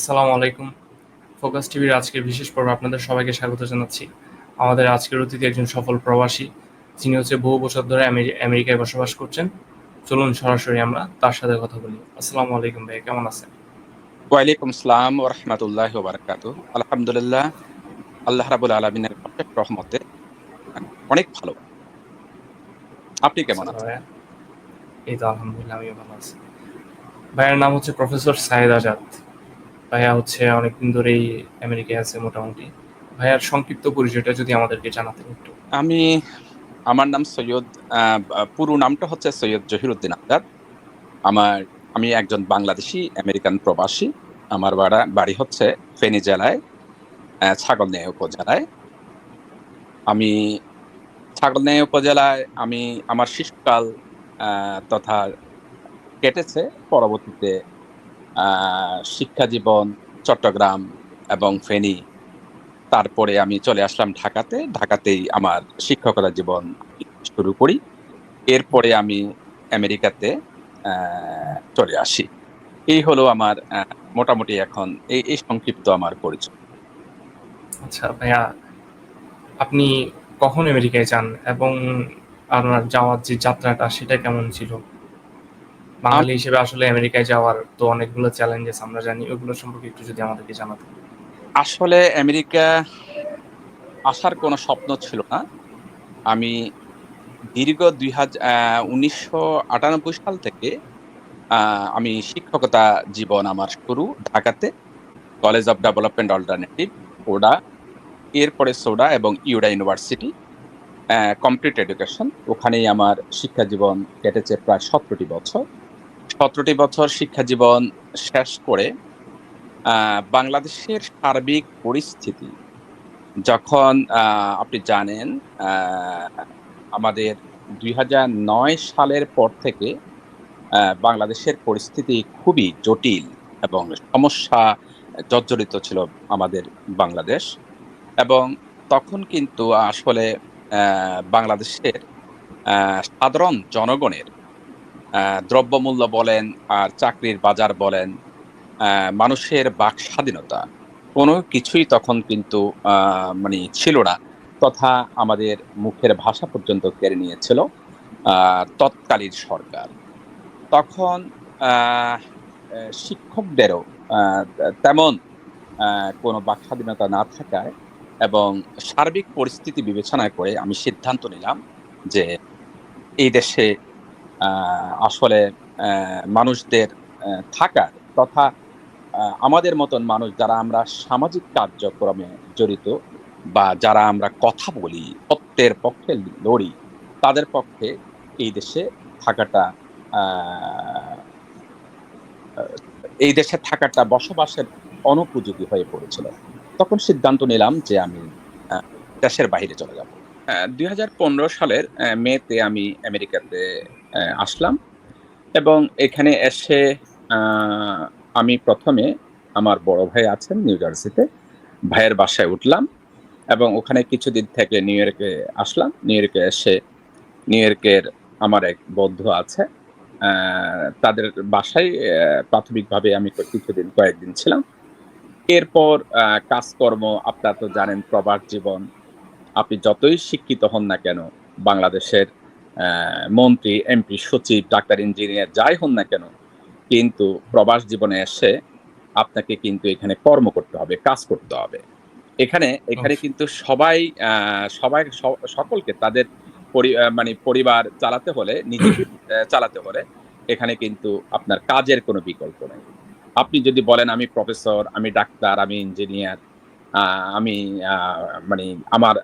আসসালামু আলাইকুম। ফোকাস টিভির আজকের বিশেষ পর্বে আপনাদের সবাইকে স্বাগত জানাচ্ছি। আমাদের আজকের অতিথি একজন সফল প্রবাসী, যিনি বহু বছর ধরে আমেরিকায় বসবাস করছেন। চলুন সরাসরি আমরা তার সাথে কথা বলি। আসসালামু আলাইকুম ভাই, কেমন আছেন? ওয়ালাইকুম আসসালাম ওয়া রাহমাতুল্লাহি ওয়া বারাকাতুহু। আলহামদুলিল্লাহ, আল্লাহ রাব্বুল আলামিনের অশেষ রহমতে অনেক ভালো। আপনি কেমন আচ্ছা আছেন? ভাইয়া, এই তো আলহামদুলিল্লাহ আমিও ভালো আছি। ভাইয়ার নাম প্রফেসর সায়েদ আজাদ। ভাইয়া অনেকদিন ধরেই আমেরিকায় আছে মোটামুটি। ভাইয়ার সংক্ষিপ্ত পরিচয়টা যদি আমাদেরকে জানাতেন একটু। আমি আমার নাম সৈয়দ পুরো নামটা হচ্ছে সৈয়দ জহিরুদ্দিন আজাদ। আমার আমি একজন বাংলাদেশী আমেরিকান প্রবাসী। আমার বাড়ি হচ্ছে ফেনী জেলায় ছাগলনাইয়া উপজেলায়। আমি ছাগলনাইয়া উপজেলায় আমার শিশুকাল তথা কেটেছে। পরবর্তীতে শিক্ষা জীবন চট্টগ্রাম এবং ফেনী। তারপরে আমি চলে আসলাম ঢাকাতে। ঢাকাতেই আমার শিক্ষকতা জীবন শুরু করি। এরপরে আমি আমেরিকাতে চলে আসি। এই হলো আমার মোটামুটি এখন এই সংক্ষিপ্ত আমার পরিচয়। আচ্ছা ভাইয়া, আপনি কখন আমেরিকায় যান এবং আপনার যাওয়ার যে যাত্রাটা সেটা কেমন ছিল? আম বাঙালি হিসেবে আসলে আমেরিকায় যাওয়ার তো অনেকগুলো চ্যালেঞ্জেস আমরা জানি, ওগুলো সম্পর্কে একটু যদি আমাদেরকে জানাতেন। আসলে আমেরিকা আসার কোনো স্বপ্ন ছিল না। আমি দীর্ঘ ১৯৯৮ সাল থেকে আমি শিক্ষকতা জীবন আমার শুরু ঢাকাতে। কলেজ অফ ডেভেলপমেন্ট অল্টারনেটিভ, ওডা, এরপরে সোডা এবং ইউডা ইউনিভার্সিটি কমপ্লিট এডুকেশন। ওখানেই আমার শিক্ষা জীবন কেটেছে প্রায় ১৭টি বছর। ১৭টি বছর শিক্ষা জীবন শেষ করে বাংলাদেশের সার্বিক পরিস্থিতি যখন আপনি জানেন, আমাদের ২০০৯ সালের পর থেকে বাংলাদেশের পরিস্থিতি খুবই জটিল এবং সমস্যা জর্জরিত ছিল আমাদের বাংলাদেশ। এবং তখন কিন্তু আসলে বাংলাদেশের সাধারণ জনগণের দ্রব্যমূল্য বলেন আর চাকরির বাজার বলেন, মানুষের বাক স্বাধীনতা কোনো কিছুই তখন কিন্তু ছিল না। তথা আমাদের মুখের ভাষা পর্যন্ত কেড়ে নিয়েছিল তৎকালীন সরকার। তখন আহ শিক্ষকদেরও তেমন কোনো বাকস্বাধীনতা না থাকায় এবং সার্বিক পরিস্থিতি বিবেচনা করে আমি সিদ্ধান্ত নিলাম যে এই দেশে আসলে মানুষদের থাকার তথা আমাদের মতন মানুষ যারা আমরা সামাজিক কার্যক্রমে জড়িত বা যারা আমরা কথা বলি, সত্যের পক্ষে লড়ি, তাদের পক্ষে এই দেশে থাকাটা আ আ এই দেশে থাকাটা বসবাসের অনুপযোগী হয়ে পড়েছিল। তখন সিদ্ধান্ত নিলাম যে আমি আ দেশের বাহিরে চলে যাব। ২০১৫ সালের মেতে আমি আমেরিকাতে আসলাম এবং এখানে এসে আ আমি ১ম এ আমার বড় ভাই আছেন নিউ জার্সিতে। ভাইয়ের বাসায় উঠলাম এবং ওখানে কিছুদিন থেকে নিউ ইয়র্কে আসলাম। নিউ ইয়র্কে এসে নিউ ইয়র্কের আমার এক বন্ধু আছে। আ তাদের বাসায় প্রাথমিকভাবে আমি কয়েকদিন ছিলাম। এরপর কাজকর্ম, আপনারা তো জানেন প্রবাস জীবন। আপনি যতই শিক্ষিত হন না কেন, বাংলাদেশের মন্ত্রী, এমপি, সচিব, ডাক্তার, ইঞ্জিনিয়ার যাই হন না কেন, কিন্তু প্রবাস জীবনে এসে আপনাকে কিন্তু এখানে কর্ম করতে হবে, কাজ করতে হবে। এখানে অবশ্যই। কিন্তু সবাই আ সবাই স সকলকে তাদের পরিবার চালাতে হলে, নিজেকে চালাতে হলে এখানে কিন্তু আপনার কাজের কোনো বিকল্প নাই। আপনি যদি বলেন আমি প্রফেসর, আমি ডাক্তার, আমি ইঞ্জিনিয়ার, আ আমি আ মানে আমার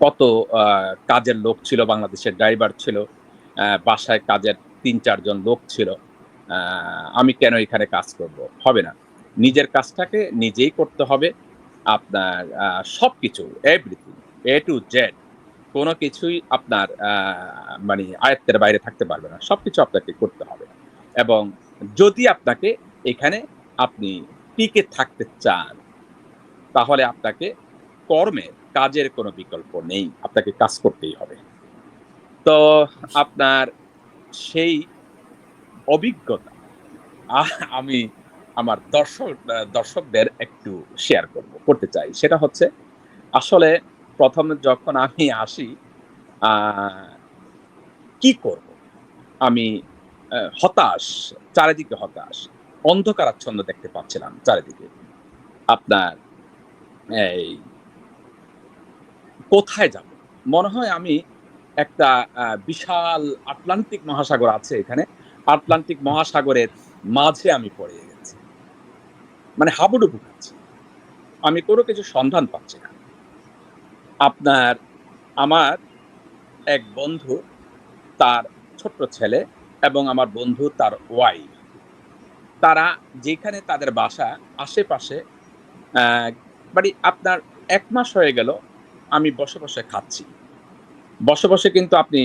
কত আ কাজের লোক ছিল, বাংলাদেশের ড্রাইভার ছিল, বাসায় কাজের ৩-৪ জন লোক ছিল। আ আমি কেন এখানে কাজ করব? হবে না। নিজের কাজটাকে নিজেই করতে হবে। আপনার সবকিছু এভরিথিং A to Z কোন কিছুই আপনার আয়ত্তের বাইরে থাকতে পারবে না। সবকিছু আপনাকে করতে হবে। এবং যদি আপনাকে এখানে আপনি টিকে থাকতে চান, তাহলে আপনাকে কাজের কোনো বিকল্প নেই। আপনাকে কাজ করতেই হবে। তো আপনার সেই অভিজ্ঞতা আহ আমি আমার দর্শকদের একটু শেয়ার করতে চাই। সেটা হচ্ছে আসলে ১ম যখন আমি আসি আ কি করব? আমি হতাশ, চারিদিকে হতাশ। অন্ধকারাচ্ছন্ন দেখতে পাচ্ছিলাম চারিদিকে। আপনার এই কোথায় যাব? মনে হয় আমি একটা বিশাল আটলান্টিক মহাসাগর আছে এখানে। আটলান্টিক মহাসাগরের মাঝে আমি পড়ে গেছি। মানে হাবুডুবু খাচ্ছি। আমি কোনো কিছুর সন্ধান পাচ্ছি না। আপনার আমার এক বন্ধু, তার ছোট্ট ছেলে এবং আমার বন্ধু তার ওয়াইফ, তারা যেখানে তাদের বাসা আশেপাশে অ্যা মানে আপনার ১ মাস হয়ে গেল আমি বসে খাচ্ছি। বসে কিন্তু আপনি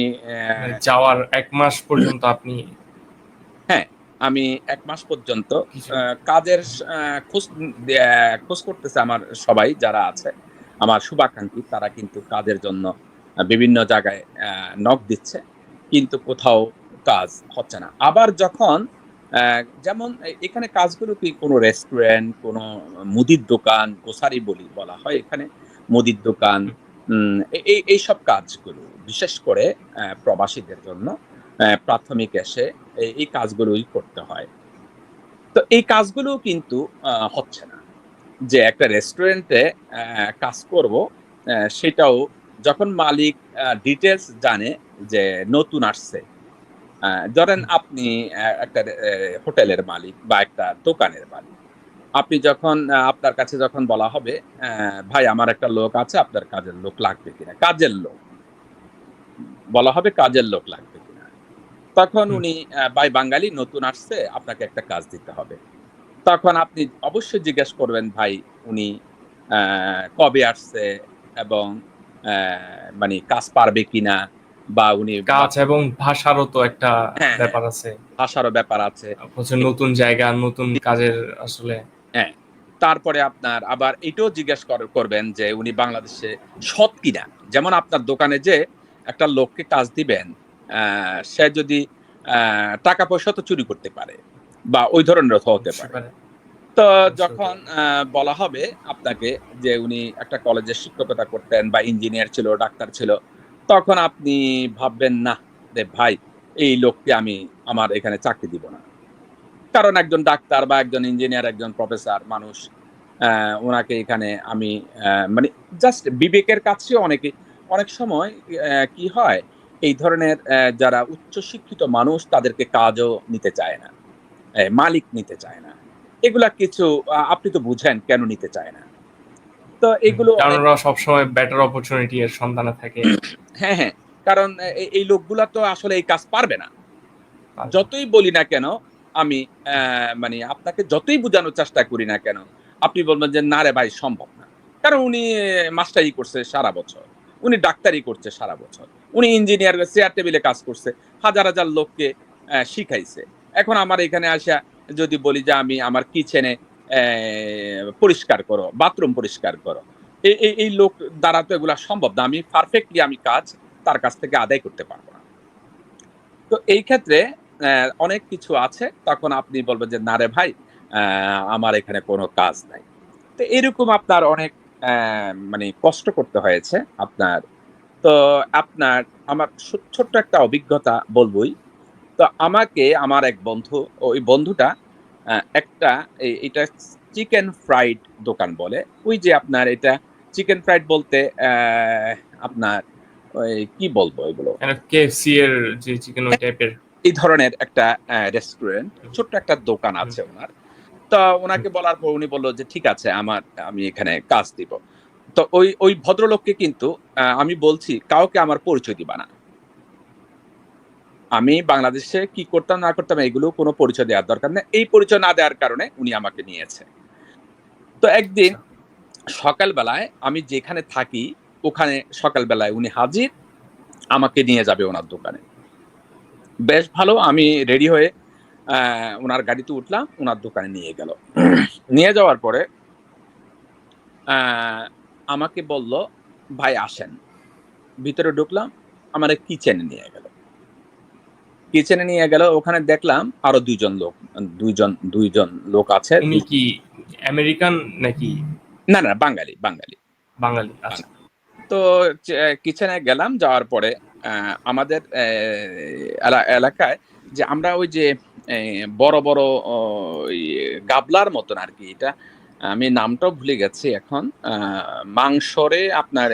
মানে যাওয়ার ১ মাস পর্যন্ত আপনি হ্যাঁ, আমি ১ মাস পর্যন্ত কিছু কাজের আ খোঁজ খোঁজ করতেছে আমার সবাই যারা আছে। আমার শুভাকাঙ্ক্ষী তারা কিন্তু কাজের জন্য বিভিন্ন জায়গায় নক দিচ্ছে। কিন্তু কোথাও কাজ হচ্ছে না। আবার যখন যেমন এখানে কাজগুলো কি কোনো রেস্টুরেন্ট, কোনো মুদির দোকান, গ্রোসারি বলা হয় এখানে। মুদির দোকান, এইসব কাজগুলো বিশেষ করে প্রবাসীদের জন্য প্রাথমিক এসে এই কাজগুলোই করতে হয়। তো এই কাজগুলোও কিন্তু হচ্ছে না। যে একটা রেস্টুরেন্টে কাজ করব, সেটাও যখন মালিক ডিটেইলস জানে যে নতুন আসছে। ধরেন আপনি একটা হোটেলের মালিক বা একটা দোকানের মালিক। আপনি যখন আপনার কাছে যখন বলা হবে, "ভাই আমার একটা লোক আছে, আপনার কাজের লোক লাগবে কিনা?" কাজের লোক। বলা হবে কাজের লোক লাগবে কিনা? তখন হুম, উনি ভাই বাঙালি নতুন আসছে, আপনাকে একটা কাজ দিতে হবে। তখন আপনি অবশ্যই জিজ্ঞেস করবেন ভাই উনি অ্যা কবে আসছে এবং অ্যা মানে কাজ পারবে কিনা বা উনি কাজ এবং ভাষারও তো একটা হ্যাঁ, হ্যাঁ, ব্যাপার আছে। ভাষারও ব্যাপার আছে। হচ্ছে নতুন জায়গা, নতুন কাজের আসলে হ্যাঁ, তারপরে আপনার আবার এটাও জিজ্ঞেস করবেন যে উনি বাংলাদেশে সৎ কিনা? যেমন আপনার দোকানে যে একটা লোককে কাজ দিবেন, সে যদি টাকা-পয়সা তো চুরি করতে পারে বা ওই ধরনেরও হতে অবশ্যই পারে। পারে, তো অবশ্যই হতে যখন পারে। বলা হবে আপনাকে যে উনি একটা কলেজে শিক্ষকতা করতেন বা ইঞ্জিনিয়ার ছিল, ডাক্তার ছিল, তখন আপনি ভাববেন, "নাহ রে ভাই, এই লোককে আমি আমার এখানে চাকরি দিব না।" কারণ একজন ডাক্তার বা একজন ইঞ্জিনিয়ার, একজন প্রফেসর মানুষ, উনাকে এখানে আমি মানে জাস্ট বিবেকের কাছেও অনেক সময় কি হয়, এই ধরনের যারা উচ্চশিক্ষিত মানুষ তাদেরকে কাজও নিতে চায় না। মালিক নিতে চায় না। এগুলা কিছু আপনি তো বুঝেন কেন নিতে চায় না। তো এগুলো কারণ অনেক ওরা সবসময় বেটার অপরচুনিটি এর সন্ধানে থাকে। হ্যাঁ, হ্যাঁ। কারণ এই লোকগুলা তো আসলে এই কাজ পারবে না। পারবে না। যতই বলি না কেন, আমি মানে আপনাকে যতই বুঝানোর চেষ্টা করি না কেন, আপনি বলবেন যে, "না রে ভাই সম্ভব না।" কারণ উনি মাস্টারি করছে সারা বছর। উনি ডাক্তারি করছে সারা বছর। উনি ইঞ্জিনিয়ার চেয়ার টেবিলে কাজ করছে। হাজার লোককে শিখাইছে। এখন আমার এখানে আইসা যদি বলি যে, আমি আমার কিচেনে পরিষ্কার করো, বাথরুম পরিষ্কার করো। এই লোক দ্বারা তো এগুলা সম্ভব না। আমি পারফেক্টলি কাজ তার কাছ থেকে আদায় করতে পারব না। তো এই ক্ষেত্রে অনেক কিছু আছে। তখন আপনি বলবেন যে, "না রে ভাই, আমার এখানে কোনো কাজ নাই।" তো এরকম আপনার অনেক মানে কষ্ট করতে হয়েছে আপনার। তো আপনার আমার ছোট্ট একটা অভিজ্ঞতা বলবই। তো আমাকে আমার এক বন্ধু, ওই বন্ধুটা একটা এটা চিকেন ফ্রাইড দোকান বলে। ওই যে আপনার এটা চিকেন ফ্রাইড বলতে আপনার ওই কি বলবো এগুলো? কেন KFC এর যে চিকেন ওই টাইপের। এই ধরনের একটা রেস্টুরেন্ট, হুম, ছোট্ট একটা দোকান হুম, আছে উনার। তো হুম। উনাকে বলার পর উনি বলল যে, "ঠিক আছে আমি এখানে কাজ দিব।" তো ওই ভদ্রলোককে কিন্তু আমি বলছি, "কাউকে আমার পরিচয় দিবা না।" আমি বাংলাদেশে কি করতাম না করতাম এগুলো কোনো পরিচয় দেওয়ার দরকার নেই। এই পরিচয় না দেওয়ার কারণে উনি আমাকে নিয়েছে। তো একদিন আচ্ছা। সকালবেলায় আমি যেখানে থাকি ওখানে সকালবেলায় উনি হাজির, আমাকে নিয়ে যাবে উনার দোকানে। বেশ ভালো আমি রেডি হয়ে অ্যা উনার গাড়িতে উঠলাম, উনার দোকানে নিয়ে গেল। নিয়ে যাওয়ার পরে অ্যা আমাকে বলল, "ভাই আসেন।" ভিতরে ঢুকলাম, আমারে কিচেনে নিয়ে গেল। কিচেনে নিয়ে গেল, ওখানে দেখলাম আরো দুইজন লোক আছে। উনি কি আমেরিকান নাকি না না, বাঙালি বাঙালি বাঙালি? আচ্ছা। বাঙালি। তো কিচেনে গেলাম, যাওয়ার পরে আমাদের এলাকায় যে আমরা ওই যে বড় বড় ওই গাবলার মতন আর কি, এটা আমি নামটাও ভুলে গেছি এখন। মাংসরে আপনার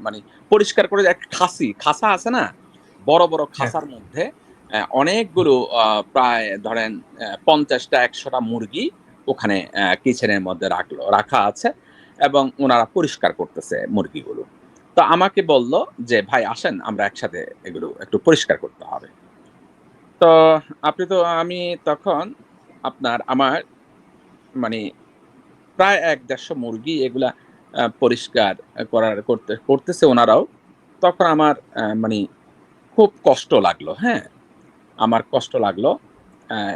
মানে পরিষ্কার করে যে একটা খাসা আছে না, বড় বড় হ্যাঁ। খাসার মধ্যে অনেকগুলো প্রায় ধরেন 50টা 100টা মুরগি ওখানে কিচেনের মধ্যে রাখা আছে, এবং ওনারা পরিষ্কার করতেছে মুরগিগুলো। তো আমাকে বলল যে, "ভাই আসেন আমরা একসাথে এগুলো একটু পরিষ্কার করতে হবে।" তো আমি তখন আমার মানে প্রায় ১-১৫০ মুরগি এগুলা পরিষ্কার করতেছে ওনারাও। তখন আমার মানি খুব কষ্ট লাগলো, হ্যাঁ? আমার কষ্ট লাগলো।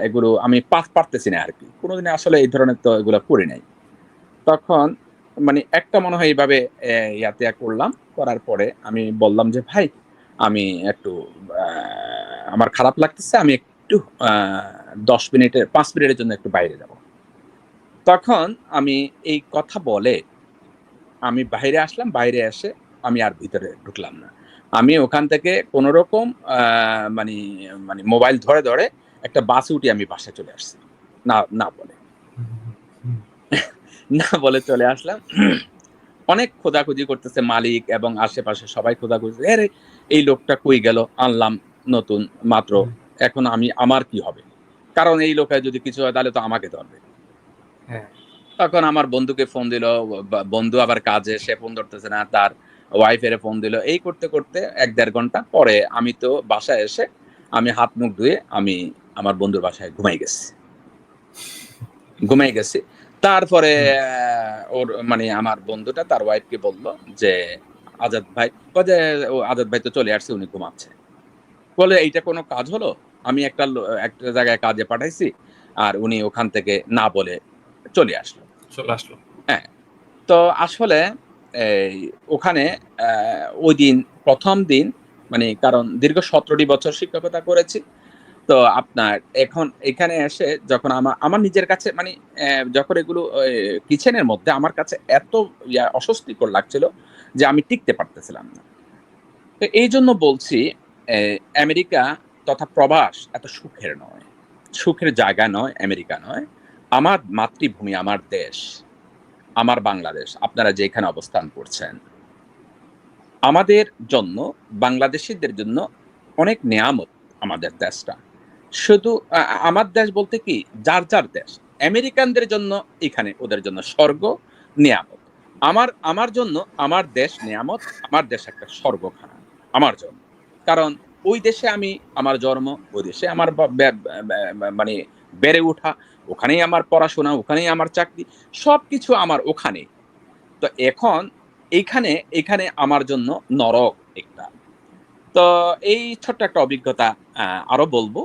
এগুলো আমি পারতেছি না আরকি। কোনদিন আসলে এই ধরনের তো এগুলা করি নাই। তখন মানে একটা মনে হয় এইভাবে করলাম। করার পরে আমি বললাম যে, "ভাই, আমি একটু আ আমার খারাপ লাগতেছে। আমি একটু আ ৫ মিনিটের জন্য একটু বাইরে যাবো।" তখন আমি এই কথা বলে আমি বাহিরে আসলাম। বাইরে এসে আমি আর ভিতরে ঢুকলাম না। আমি ওখান থেকে কোনরকম আ মানি মানি মোবাইল ধরে একটা বাসে উঠে আমি বাসায় চলে আসছি। না, না বলে। না বলে চলে আসলাম। অনেক খোঁজাখুঁজি করতেছে মালিক এবং আশেপাশে সবাই খোঁজাখুঁজি, "আরে এই লোকটা কই গেল? আনলাম নতুন মাত্র। এখন আমার কি হবে?" কারণ এই লোকের যদি কিছু হয় তাহলে তো আমাকে ধরবে। হ্যাঁ। তখন আমার বন্ধুকে ফোন দিল, বন্ধু আবার কাজে, সে ফোন ধরতেছে না। তার ওয়াইফ ফোন দিল। এই করতে ১-১.৫ ঘন্টা পরে আমি তো বাসায় এসে আমি হাত মুখ ধুয়ে আমি আমার বন্ধুর বাসায় ঘুমাই গেছি। তারপরে হুম। ওর মানে আমার বন্ধুটা তার ওয়াইফকে বলল যে, "আজাদ ভাই", কয় যে, "ও আজাদ ভাই তো চলে আসছে, উনি ঘুমাচ্ছে।" বলে, "এইটা কোনো কাজ হলো? আমি একটা জায়গায় কাজে পাঠাইছি, আর উনি ওখান থেকে না বলে চলে আসলো।" চলে আসলো। হ্যাঁ? তো আসলে এই ওখানে অ্যা ঐদিন ১ম দিন মানে, কারণ দীর্ঘ ১৭ টি বছর শিক্ষকতা করেছি। তো আপনার এখন এখানে এসে যখন আমার নিজের কাছে মানে যখন এগুলো কিচেনের মধ্যে আমার কাছে এত অস্বস্তিকর লাগছিল যে আমি টিকতে পারতেছিলাম না। তো এইজন্য বলছি, অ্যা আমেরিকা তথা প্রবাস এত সুখের নয়। সুখের জায়গা নয়, আমেরিকা নয়। আমার মাতৃভূমি, আমার দেশ, আমার বাংলাদেশ, আপনারা যেখানে অবস্থান করছেন, আমাদের জন্য, বাংলাদেশীদের জন্য অনেক নেয়ামত আমাদের দেশটা। শুধু আমার দেশ বলতে কি, যার দেশ। আমেরিকানদের জন্য এখানে ওদের জন্য স্বর্গ, নেয়ামত। আমার জন্য আমার দেশ নেয়ামত, আমার দেশ একটা স্বর্গখানা আমার জন্য। কারণ ওই দেশে আমার জন্ম, ওই দেশে আমার বা ব্যা ব্যা ব্যা মানে বেড়ে ওঠা, ওখানেই আমার পড়াশোনা, ওখানেই আমার চাকরি, সবকিছু আমার ওখানেই। তো এখন এইখানে আমার জন্য নরক একটা। তো এই ছোট্ট একটা অভিজ্ঞতা আ আরো বলব।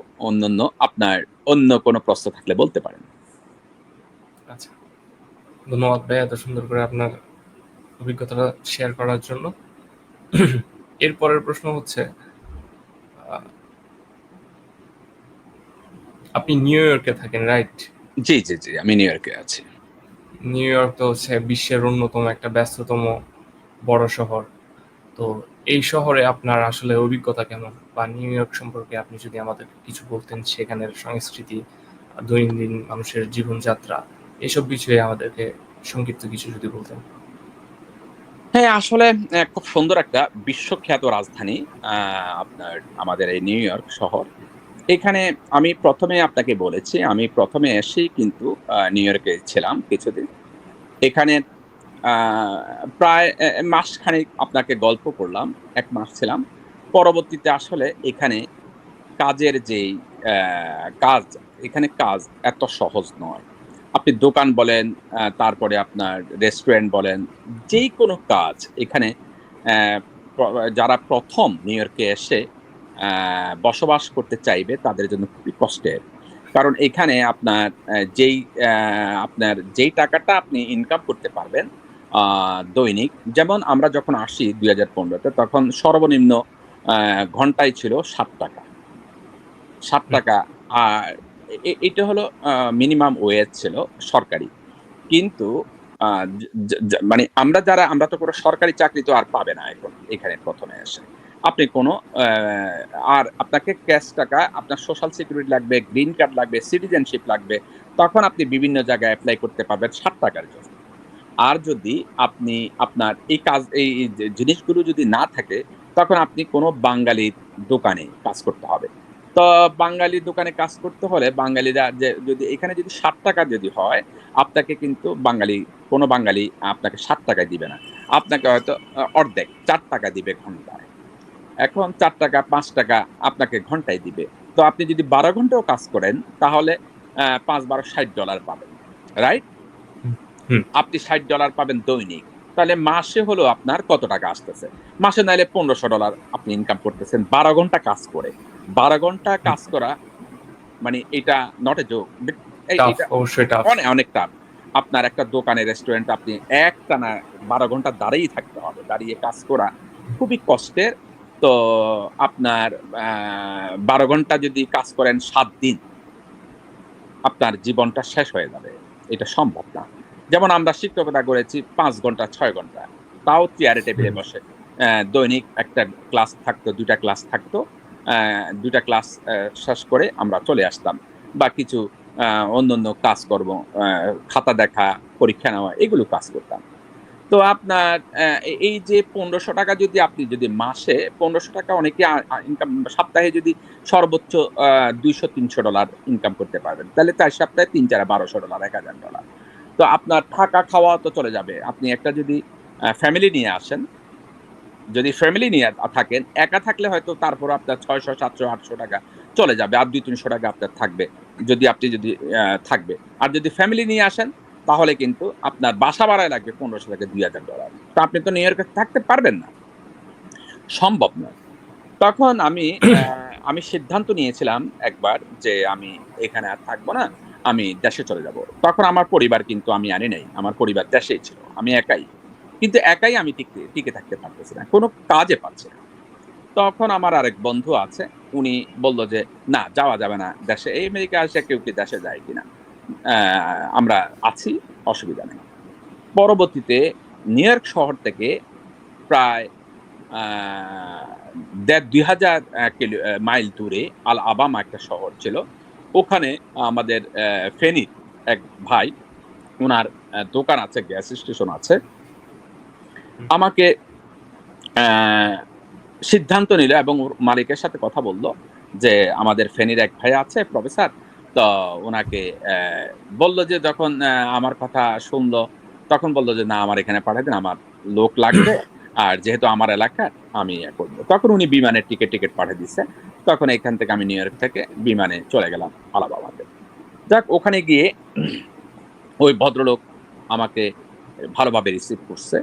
আপনার অন্য কোনো প্রশ্ন থাকলে বলতে পারেন। আচ্ছা। ধন্যবাদ ভাই এত সুন্দর করে আপনার অভিজ্ঞতাটা শেয়ার করার জন্য। এর পরের প্রশ্ন হচ্ছে, আ আপনি নিউ ইয়র্কে থাকেন, রাইট? জি। আমি নিউ ইয়র্কে আছি। নিউ ইয়র্ক তো হচ্ছে বিশ্বের অন্যতম একটা ব্যস্ততম বড় শহর। তো এই শহরে আপনার আসলে অভিজ্ঞতা কেমন? বা নিউ ইয়র্ক সম্পর্কে আপনি যদি আমাদের কিছু বলতেন, সেখানের সংস্কৃতি, দৈনন্দিন মানুষের জীবনযাত্রা, এসব বিষয়ে আমাদেরকে সংক্ষিপ্ত কিছু যদি বলতেন। হ্যাঁ, আসলে খুব সুন্দর একটা বিশ্বখ্যাত রাজধানী আ আপনার আমাদের এই নিউ ইয়র্ক শহর। এখানে আমি ১ম এ আপনাকে বলেছি, আমি ১ম এ এসেই কিন্তু নিউ ইয়র্কে ছিলাম কিছুদিন। এখানে আ প্রায় মাসখানেক আপনাকে গল্প করলাম। ১ মাস ছিলাম। পরবর্তীতে আসলে এখানে কাজের যেই কাজ, এখানে কাজ এত সহজ নয়। আপনি দোকান বলেন, তারপরে আপনার রেস্টুরেন্ট বলেন, যেইকোনো কাজ এখানে অ্যা প যারা ১ম নিউ ইয়র্কে এসে বসবাস করতে চাইবে তাদের জন্য খুবই কষ্টের। কারণ এখানে আপনার যেই টাকাটা আপনি ইনকাম করতে পারবেন আ দৈনিক, যেমন আমরা যখন আসি ২০১৫ তে তখন সর্বনিম্ন ঘন্টায় ছিল ৳৭। ৳৬০। আর এটা হলো মিনিমাম ওয়েজ ছিল সরকারি। কিন্তু আ য য য মানে আমরা তো কোনো সরকারি চাকরি তো আর পাবে না এখন এখানে ১ম এ এসে। আপনি কোনো অ্যা আর আপনাকে ক্যাশ টাকা, আপনার সোশ্যাল সিকিউরিটি লাগবে, গ্রিন কার্ড লাগবে, সিটিজেনশিপ লাগবে। তখন আপনি বিভিন্ন জায়গায় এপ্লাই করতে পারবেন ৳৬০ র জন্য। আর যদি আপনি আপনার এই কাজ এই যে জিনিসগুলো যদি না থাকে, তখন আপনি কোনো বাঙালির দোকানে কাজ করতে হবে। তো বাঙালির দোকানে কাজ করতে হলে বাঙালিরা যে যদি এখানে যদি ৳৬০ যদি হয়, আপনাকে কিন্তু কোনো বাঙালি আপনাকে ৳৬০ দিবে না। আপনাকে হয়তো অর্ধেক ৳৪ দিবে ঘন্টায়। এখন ৳৪, ৳৫ আপনাকে ঘন্টায় দিবে। তো আপনি যদি ১২ ঘন্টাও কাজ করেন, তাহলে ৫-১২ $৬০ পাবেন। রাইট? হুম, হুম, আপনি $৬০ পাবেন দৈনিক। তাহলে মাসে হলো আপনার কত টাকা আসতেছে? মাসে নাইলে $১৫০০ আপনি ইনকাম করতেছেন ১২ ঘন্টা কাজ করে। ১২ ঘন্টা হুম। কাজ করা মানে এটা নট এ জোক। টাফ, এটা অবশ্যই টাফ। অনেক টাফ। আপনার একটা দোকানে রেস্টুরেন্টে আপনি একটানা ১২ ঘন্টা দাঁড়িয়েই থাকতে হবে। দাঁড়িয়ে কাজ করা খুবই কষ্টের। তো আপনার আ ১২ ঘন্টা যদি কাজ করেন ৭ দিন আপনার জীবনটা শেষ হয়ে যাবে। এটা সম্ভব না। যেমন আমরা শিক্ষকতা করেছি ৫ ঘন্টা, ৬ ঘন্টা। তাও চেয়ারে টেবিলে হুম, বসে। দৈনিক ১ টা ক্লাস থাকতো, ২ টা ক্লাস থাকতো। ২ টা ক্লাস শেষ করে আমরা চলে আসতাম। বা কিছু আ অন্যান্য কাজকর্ম, খাতা দেখা, পরীক্ষা নেওয়া এগুলো কাজ করতাম। তো আপনার এই যে ৳১৫০০ যদি আপনি যদি মাসে ৳১৫০০ অনেকে আ আ ইনকাম সপ্তাহে যদি সর্বোচ্চ আ $২০০-৩০০ ইনকাম করতে পারবেন। তাহলে ৪ সপ্তাহে ৩ ৪ $১২০০ $১,০০০। তো আপনার থাকা খাওয়া তো চলে যাবে। আপনি একটা যদি ফ্যামিলি নিয়ে আসেন, যদি ফ্যামিলি নিয়ে থাকেন, একা থাকলে হয়তো তারপরও আপনার ৳৬০০, ৳৭০০, ৳৮০০ চলে যাবে। আর ৳২০০-৩০০ আপনার থাকবে। আপনি যদি থাকবে। আর যদি ফ্যামিলি নিয়ে আসেন, তাহলে কিন্তু আপনার বাসা ভাড়ায় লাগবে ৳১৫০০ থেকে $২,০০০। তো আপনি তো নিউ ইয়র্কে থাকতে পারবেন না। সম্ভব নয়। তখন আমি সিদ্ধান্ত নিয়েছিলাম একবার যে, আমি এখানে আর থাকবো না। আমি দেশে চলে যাবো। তখন আমার পরিবার কিন্তু আমি আনি নাই। আমার পরিবার দেশেই ছিল। আমি একাই। কিন্তু একাই আমি টিকে থাকতে পারতেছি না। কোন কাজে পাচ্ছি না। তখন আমার আরেক বন্ধু আছে। উনি বলল যে, "না, যাওয়া যাবে না দেশে। এই আমেরিকা আসে কেউ কি দেশে যায় কিনা? অ্যা আমরা আছি, অসুবিধা নেই।" পরবর্তীতে নিউ ইয়র্ক শহর থেকে প্রায় আ ২,৫০০ মাইল দূরে আলাবামা একটা শহর ছিল। ওখানে আমাদের ফেনীর এক ভাই, উনার দোকান আছে, গ্যাস স্টেশন আছে। হুম, আমাকে অ্যা সিদ্ধান্ত নিল এবং ওর মালিকের সাথে কথা বলল যে, "আমাদের ফেনীর এক ভাই আছে প্রফেসর। তো উনাকে বলল যে যখন আমার কথা শুনল, তখন বলল যে, 'না, আমার এখানে পাঠায় দিন। আমার লোক লাগবে। আর যেহেতু আমার এলাকার, আমি করব।' তখন উনি বিমানের টিকেট পাঠায় দিছে। তখন এখান থেকে আমি নিউ ইয়র্ক থেকে বিমানে চলে গেলাম আলাবামাতে। যাক ওখানে গিয়ে ওই ভদ্রলোক আমাকে ভালোভাবে রিসিভ করছে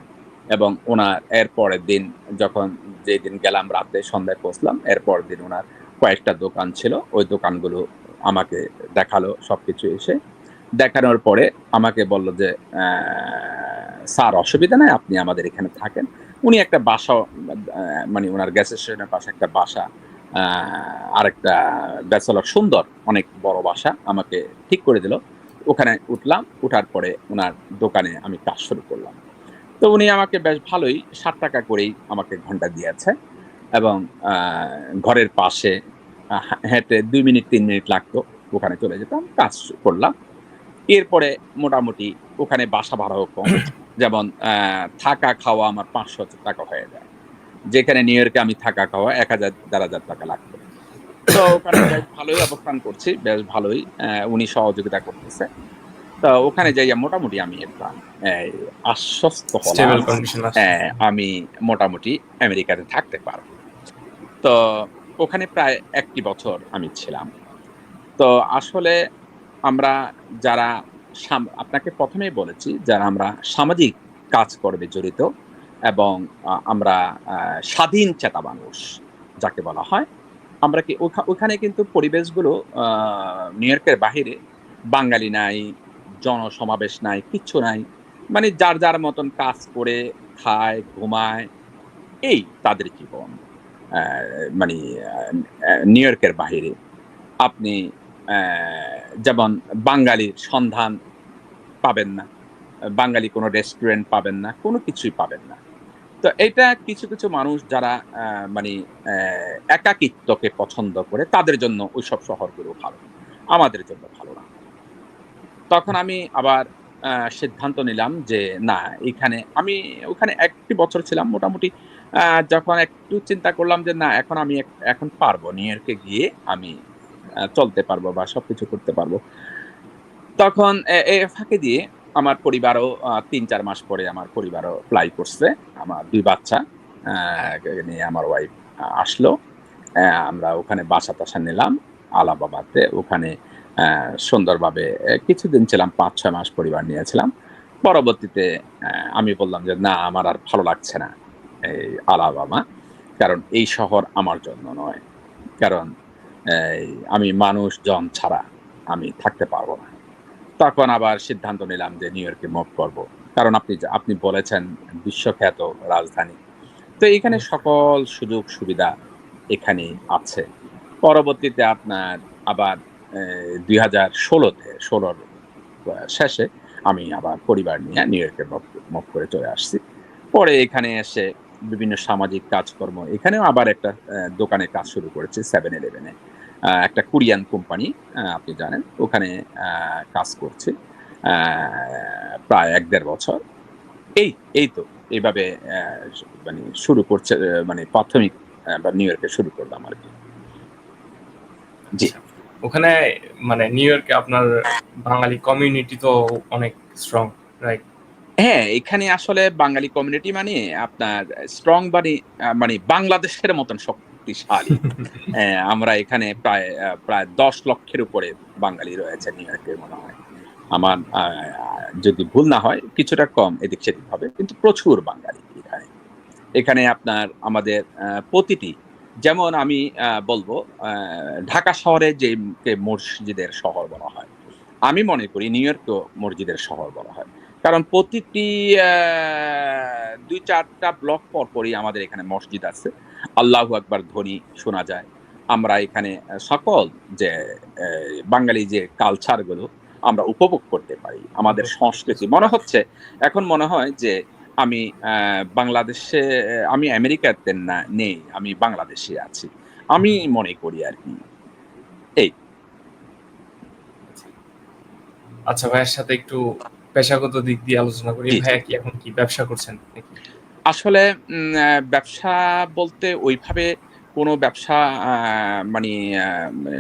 এবং উনার এর পরের দিন যখন যেদিন গেলাম রাতে সন্ধ্যায় পৌঁছলাম, এর পরের দিন উনার কয়েকটা দোকান ছিল। ওই দোকানগুলো আমাকে দেখালো সবকিছু এসে। দেখানোর পরে আমাকে বলল যে, "স্যার অসুবিধা নাই, আপনি আমাদের এখানে থাকেন।" উনি একটা বাসাও মানে উনার গ্যাস স্টেশনের পাশে একটা বাসা, আ আরেকটা ব্যাচেলর সুন্দর অনেক বড় বাসা আমাকে ঠিক করে দিল। ওখানে উঠলাম। উঠার পরে উনার দোকানে আমি কাজ শুরু করলাম। তো উনি আমাকে বেশ ভালোই ৳৬০ করেই আমাকে ঘন্টা দিয়েছে এবং আ ঘরের পাশে হেঁটে ২ মিনিট ৩ মিনিট লাগতো। ওখানে চলে যেতাম। কাজ করলাম। এরপরে মোটামুটি ওখানে বাসা ভাড়াও কম। যেমন থাকা খাওয়া আমার ৳৫০০ হয়ে যায়। যেখানে নিউ ইয়র্কে আমি থাকা খাওয়া ৳১,০০০ ৳১,৫০০ লাগতো। তো ওখানে বেশ ভালোই অবস্থান করছি। বেশ ভালোই উনি সহযোগিতা করতেছে। তো ওখানে যাইয়া মোটামুটি আমি একটা এই আশ্বস্ত হলাম। স্টেবল কন্ডিশন আসছে। হ্যাঁ, আমি মোটামুটি আমেরিকাতে থাকতে পারব। তো ওখানে প্রায় ১ টি বছর আমি ছিলাম। তো আসলে আমরা যারা আপনাকে ১ম এই বলেছি, যারা আমরা সামাজিক কাজকর্মে জড়িত এবং আমরা আ স্বাধীন চেতা মানুষ যাকে বলা হয়। আমরা কি ওখানে কিন্তু পরিবেশগুলো আ নিউ ইয়র্কের বাহিরে বাঙালি নাই, জনসমাবেশ নাই, কিচ্ছু নাই। মানে যার মতন কাজ করে খায়, ঘুমায়, এই তাদের জীবন। অ্যা মানে নিউ ইয়র্কের বাহিরে। আপনি যেমন বাঙালির সন্ধান পাবেন না, বাঙালি কোনো রেস্টুরেন্ট পাবেন না, কোনো কিছুই পাবেন না। তো এটা কিছু, কিছু মানুষ যারা মানে একাকিত্বকে পছন্দ করে তাদের জন্য ওইসব শহরগুলো ভালো। আমাদের জন্য ভালো না। তখন আমি আবার সিদ্ধান্ত নিলাম যে না এখানে আমি ওখানে ১ টি বছর ছিলাম মোটামুটি আ যখন একটু চিন্তা করলাম যে না এখন আমি এখন পারবো। নিউ ইয়র্কে গিয়ে আমি চলতে পারবো বা সবকিছু করতে পারবো। তখন এর ফাঁকে দিয়ে আমার পরিবারও ৩-৪ মাস পরে আমার পরিবারও ফ্লাই করছে। আমার ২ বাচ্চা আ নিয়ে আমার ওয়াইফ আসলো। আমরা ওখানে বাসা-টাসা নিলাম আলাবামাতে। ওখানে সুন্দরভাবে কিছুদিন ছিলাম ৫-৬ মাস পরিবার নিয়েছিলাম। পরবর্তীতে আমি বললাম যে, "না, আমার আর ভালো লাগছে না এই আলাবামা। কারণ এই শহর আমার জন্য নয়। কারণ আমি মানুষজন ছাড়া আমি থাকতে পারব না।" তখন আবার সিদ্ধান্ত নিলাম যে নিউ ইয়র্কে মুভ করব। কারণ আপনি বলেছেন বিশ্বখ্যাত রাজধানী। তো এখানে অবশ্যই। সকল সুযোগ সুবিধা এখানেই আছে। পরবর্তীতে আপনার আবার ২০১৬ র শেষে আমি আবার পরিবার নিয়ে নিউ ইয়র্কে মুভ করে চলে আসছি। পরে এখানে এসে বিভিন্ন সামাজিক কাজকর্ম এখানেও আবার একটা দোকানে কাজ শুরু করেছি 7-Eleven এ। একটা কোরিয়ান কোম্পানি আপনি জানেন। ওখানে আ কাজ করছি। আ প্রায় ১-১.৫ বছর। এই, এই তো এভাবে মানে শুরু করছে মানে প্রাথমিক বা নিউ ইয়র্কে শুরু করলাম আরকি। জি। আচ্ছা। ওখানে মানে নিউ ইয়র্কে আপনার বাঙালি কমিউনিটি তো অনেক স্ট্রং, রাইট? হ্যাঁ, এখানে আসলে বাঙালি কমিউনিটি মানে আপনার স্ট্রং মানে বাংলাদেশের মতন শক্তিশালী। আমরা এখানে প্রায় ১০ লক্ষের উপরে বাঙালি রয়েছে নিউ ইয়র্কে মনে হয়। আমার যদি ভুল না হয় কিছুটা কম এদিক-সেদিক হবে। কিন্তু প্রচুর বাঙালি এখানে। এখানে আপনার আমাদের প্রতিটি যেমন আমি বলব আ ঢাকা শহরে যেকে মসজিদের শহর বলা হয়। আমি মনে করি নিউ ইয়র্ককেও মসজিদের শহর বলা হয়। কারণ প্রতিটি আ ২-৪ টা ব্লক পরপরই আমাদের এখানে মসজিদ আছে। আল্লাহু আকবার ধ্বনি শোনা যায়। আমরা এখানে সকল যে এ বাঙালি যে কালচার গুলো আমরা উপভোগ করতে পারি। আমাদের উপভোগ সংস্কৃতি করতেছি। মনে হচ্ছে এখন মনে হয় যে আমি বাংলাদেশে আমি আমেরিকাতে নেই। আমি বাংলাদেশে আছি। আমি মনে করি আরকি। এই আচ্ছা, ভাইয়ের সাথে একটু পেশাগত দিক দিয়ে আলোচনা করি। জি, জি। ভাইয়া কি এখন কি ব্যবসা করছেন নাকি? আসলে ব্যবসা বলতে ওইভাবে কোনো ব্যবসা আ মানি আ মে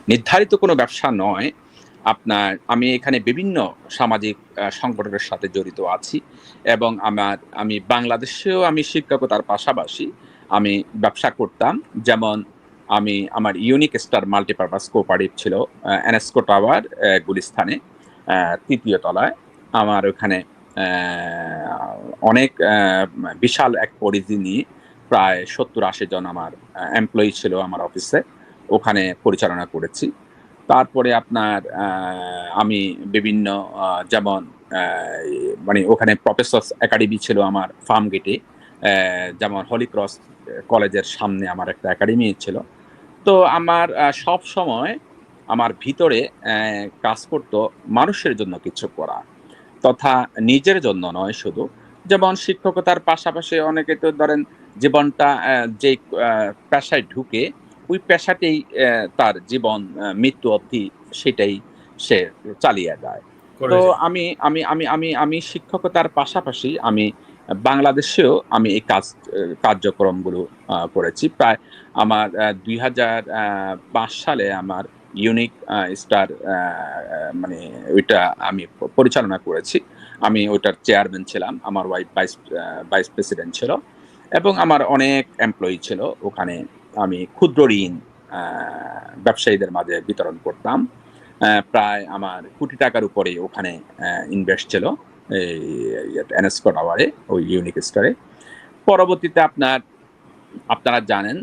নির্ধারিত কোনো ব্যবসা নয়। আমি এখানে বিভিন্ন সামাজিক সংগঠনের সাথে জড়িত আছি এবং আমি বাংলাদেশেও আমি শিক্ষকতার পাশাপাশি আমি ব্যবসা করতাম। যেমন আমার ইউনিক স্টার মাল্টিপারপাস কোঅপারেটিভ ছিল এনএসকো টাওয়ার গুলিস্তানে ৩য় তলায়। আমার ওখানে অ্যা অনেক বিশাল এক পরিধি নিয়ে প্রায় ৭০-৮০ জন আমার এমপ্লয়ি ছিল আমার অফিসে। ওখানে পরিচালনা করেছি। তারপরে আপনার আমি বিভিন্ন যেমন অ্যা মানে ওখানে প্রফেসরস একাডেমি ছিল আমার ফার্ম গেটে। যেমন হলি ক্রস কলেজের সামনে আমার একটা একাডেমি ছিল। তো আমার সবসময় আমার ভিতরে কাজ করত মানুষের জন্য কিছু করা। তথা নিজের জন্য নয় শুধু। যেমন শিক্ষকতার পাশাপাশি অনেকে তো ধরেন জীবনটা যেই আ পেশায় ঢুকে, ওই পেশাতেই তার জীবন মৃত্যু অবধি সেটাই সে চালিয়ে যায়। করে তো যায়। আমি আমি আমি আমি আমি শিক্ষকতার পাশাপাশি বাংলাদেশেও আমি এই কার্যক্রমগুলো করেছি। প্রায় আমার ২০০৫ সালে আমার ইউনিক স্টার মানে ওইটা আমি পরিচালনা করেছি। আমি ওটার চেয়ারম্যান ছিলাম। আমার ওয়াইফ ভাইস প্রেসিডেন্ট ছিল এবং আমার অনেক এমপ্লয়ি ছিল। ওখানে আমি ক্ষুদ্র ঋণ আ ব্যবসায়ীদের মাঝে বিতরণ করতাম। প্রায় আমার কোটি টাকার উপরে ওখানে ইনভেস্ট ছিল। এই এনএসকো টাওয়ারে, ওই ইউনিক স্টারে। পরবর্তীতে আপনারা জানেন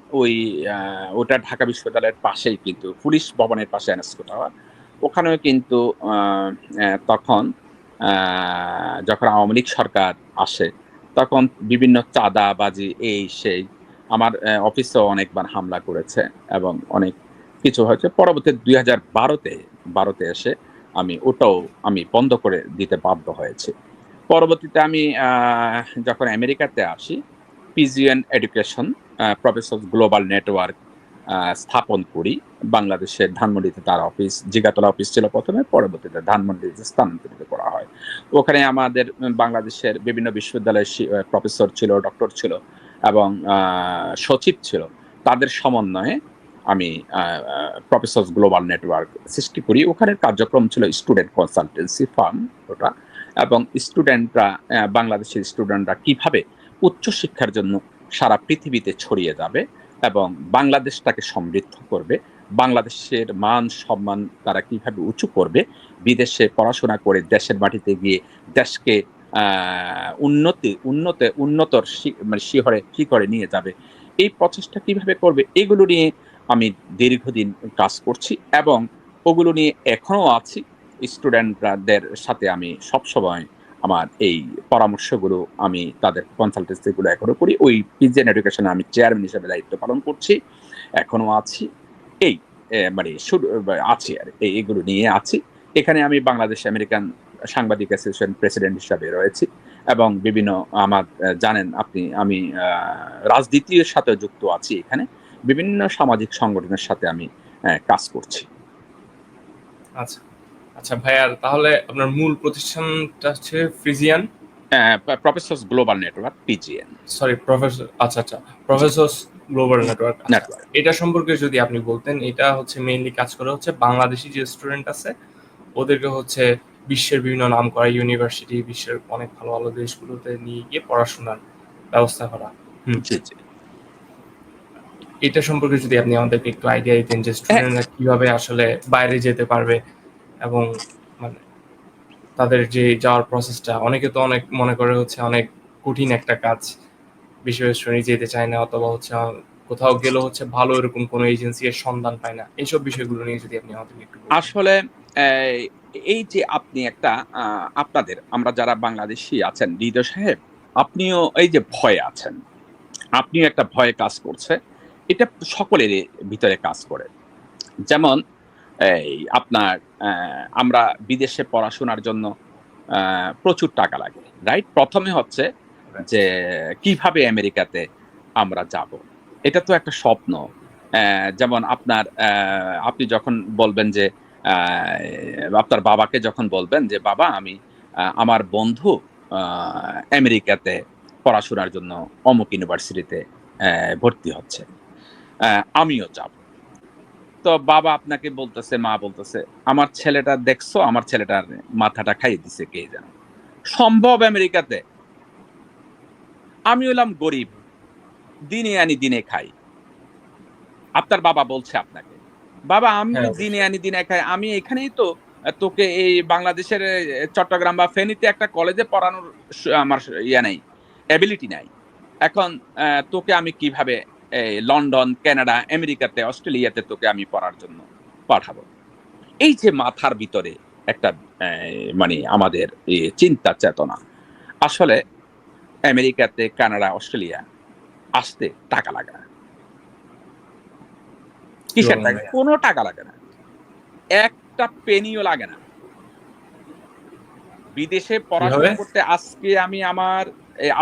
আ ওটা ঢাকা বিশ্ববিদ্যালয়ের পাশেই কিন্তু পুলিশ ভবনের পাশে এনএসকো টাওয়ার। ওখানেও কিন্তু আ তখন আ যখন আওয়ামী লীগ সরকার আসে, তখন বিভিন্ন চাঁদাবাজি এই সেই আমার অফিসেও অনেকবার হামলা করেছে এবং অনেক কিছু হয়েছে। পরবর্তী ২০১২তে এসে ওটাও আমি বন্ধ করে দিতে বাধ্য হয়েছি। পরবর্তীতে আমি যখন আমেরিকাতে আসি, পিজিএন এডুকেশন প্রফেসরস গ্লোবাল নেটওয়ার্ক স্থাপন করি। বাংলাদেশের ধানমন্ডিতে তার অফিস, জিগাতলা অফিস ছিল ১ম এ, পরবর্তীতে ধানমন্ডিতে স্থানান্তরিত করা হয়। ওখানে আমাদের বাংলাদেশের বিভিন্ন বিশ্ববিদ্যালয়ের প্রফেসর ছিল, ডক্টর ছিল এবং সচিব ছিল। তাদের সমন্বয়ে আমি প্রফেসরস গ্লোবাল নেটওয়ার্ক সৃষ্টি করি। ওখানের কার্যক্রম ছিল স্টুডেন্ট কনসালটেন্সি ফার্ম ওটা। এবং বাংলাদেশের স্টুডেন্টরা কিভাবে উচ্চশিক্ষার জন্য সারা পৃথিবীতে ছড়িয়ে যাবে এবং বাংলাদেশটাকে সমৃদ্ধ করবে, বাংলাদেশের মান সম্মান তারা কিভাবে উঁচু করবে, বিদেশে পড়াশোনা করে দেশের মাটিতে গিয়ে দেশকে উন্নতর শিখরে নিয়ে যাবে, এই প্রচেষ্টা কিভাবে করবে, এগুলো নিয়ে আমি দীর্ঘদিন কাজ করছি এবং ওগুলো নিয়ে এখনো আছি। স্টুডেন্টদের সাথে আমি সবসময় আমার এই পরামর্শগুলো, আমি তাদের কনসালটেন্সিগুলো এখনো করি। ওই পিজিএন এডুকেশনে আমি চেয়ারম্যান হিসেবে দায়িত্ব পালন করছি, এখনো আছি। এই মানে শুরু আছি আর এগুলো নিয়ে আছি। এখানে আমি বাংলাদেশ আমেরিকান সাংবাদিক অ্যাসোসিয়েশন প্রেসিডেন্ট হিসাবে রয়েছি এবং বিভিন্ন আমার জানেন আপনি, আমি রাজনীতির সাথে যুক্ত আছি। এখানে বিভিন্ন সামাজিক সংগঠনের সাথে আমি কাজ করছি। আচ্ছা আচ্ছা ভাইয়া, তাহলে আপনার মূল প্রতিষ্ঠানটা হচ্ছে Friesian professors global network, পিজিএন। Sorry professor, আচ্ছা আচ্ছা, জি, প্রফেসরস গ্লোবাল নেটওয়ার্ক। আচ্ছা, নেটওয়ার্ক। এটা সম্পর্কে যদি আপনি বলতেন, এটা হচ্ছে মেইনলি কাজ করে হচ্ছে বাংলাদেশি যে স্টুডেন্ট আছে ওদেরকে হচ্ছে বিশ্বের বিভিন্ন নামকরা ইউনিভার্সিটি, বিশ্বের অনেক ভালো ভালো দেশগুলোতে নিয়ে গিয়ে পড়াশোনার ব্যবস্থা করা। জি, জি। এটা সম্পর্কে যদি আপনি আমাদেরকে একটু আইডিয়া দিতেন যে হ্যাঁ, স্টুডেন্টরা কিভাবে আসলে বাইরে যেতে পারবে এবং মানে তাদের যে যাওয়ার প্রসেসটা, অনেকে তো অনেক মনে করে হচ্ছে অনেক কঠিন একটা কাজ, বিশ্ববিদ্যালয়ে যেতে চায় না, অথবা হচ্ছে কোথাও গেলে হচ্ছে ভালো এরকম কোনো এজেন্সি এর সন্ধান পায় না। এইসব বিষয়গুলো নিয়ে যদি আপনি আমাদেরকে একটু বলতেন। আসলে এই এই যে আপনি একটা আপনাদের আমরা যারা বাংলাদেশী আছেন, হৃদয় সাহেব, আপনিও এই যে ভয়ে আছেন, আপনিও একটা ভয়ে কাজ করছে। এটা সকলেরই ভিতরে কাজ করে। যেমন এই আপনার আমরা বিদেশে পড়াশোনার জন্য প্রচুর টাকা লাগে। রাইট? ১ম এ হচ্ছে যে কিভাবে আমেরিকাতে আমরা যাবো? এটা তো একটা স্বপ্ন। যেমন আপনি যখন বলবেন যে আ আপনার বাবাকে যখন বলবেন যে, "বাবা আমি আমার বন্ধু আ আমেরিকাতে পড়াশোনার জন্য অমুক ইউনিভার্সিটিতে ভর্তি হচ্ছে। অ্যা আমিও যাবো।" তো বাবা আপনাকে বলতেছে, মা বলতেছে, "আমার ছেলেটা দেখছো? আমার ছেলেটার মাথাটা খাইয়ে দিছে কে যেন। সম্ভব আমেরিকাতে? আমি হইলাম গরিব। দিনে আনি দিনে খাই।" আপনার বাবা বলছে আপনাকে, "বাবা আমি হ্যাঁ, দিনে অবশ্যই। আনি দিনে খাই। আমি এখানেই তো তোকে এই বাংলাদেশের চট্টগ্রাম বা ফেনীতে একটা কলেজে পড়ানোর আমার ইয়ে নাই, এবিলিটি নাই। এখন তোকে আমি কিভাবে লন্ডন, কানাডা, আমেরিকাতে, অস্ট্রেলিয়াতে তোকে আমি পড়ার জন্য পাঠাবো?" এই যে মাথার ভিতরে একটা অ্যা মানে আমাদের চিন্তা চেতনা। আসলে আমেরিকাতে, কানাডা, অস্ট্রেলিয়া আসতে টাকা লাগে না। কি কিসের বলেন টাকা? ভাইয়া? কোন টাকা লাগে না। একটা পেনিও লাগে না। বিদেশে কিভাবে? পড়াশোনা করতে আজকে আমি আমার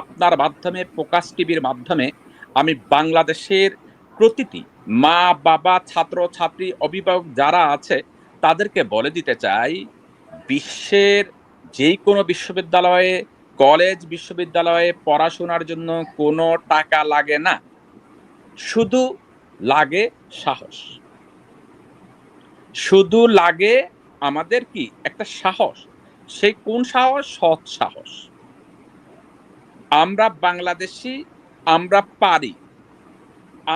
আপনার মাধ্যমে, ফোকাস টিভির মাধ্যমে আমি বাংলাদেশের প্রতিটি মা-বাবা, ছাত্র-ছাত্রী, অভিভাবক যারা আছে তাদেরকে বলে দিতে চাই, বিশ্বের যেকোনো বিশ্ববিদ্যালয়ে, কলেজ, বিশ্ববিদ্যালয়ে পড়াশোনার জন্য কোনো টাকা লাগে না। শুধু লাগে সাহস। শুধু লাগে আমাদের কি? একটা সাহস। সেই কোন সাহস? সৎ সাহস। আমরা বাংলাদেশী, আমরা পারি।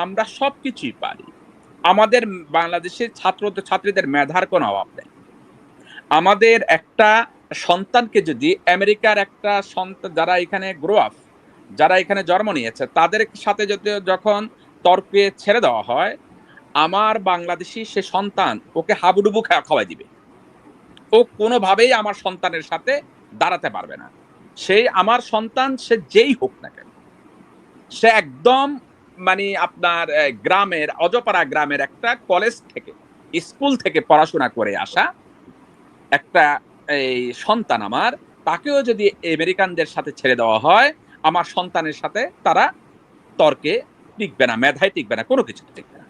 আমরা সবকিছুই পারি। আমাদের বাংলাদেশের ছাত্রীদের মেধার কোনো অভাব নেই। আমাদের একটা সন্তানকে যদি আমেরিকার একটা যারা এখানে গ্রো আপ, যারা এখানে জন্ম নিয়েছে, তাদের সাথে যদি যখন তর্কে ছেড়ে দেওয়া হয়, আমার বাংলাদেশী সে সন্তান ওকে হাবুডুবু খাওয়ায় দিবে। ও কোনোভাবেই আমার সন্তানের সাথে দাঁড়াতে পারবে না। সে আমার সন্তান, সে যেই হোক না কেন। সে একদম মানে আপনার গ্রামের অজপাড়া গ্রামের একটা কলেজ থেকে স্কুল থেকে পড়াশোনা করে আসা একটা এই সন্তান আমার, তাকেও যদি আমেরিকানদের সাথে ছেড়ে দেওয়া হয়, আমার সন্তানের সাথে তারা তর্কে টিকবে না, মেধায় টিকবে না, কোনো কিছুতে টিকবে না।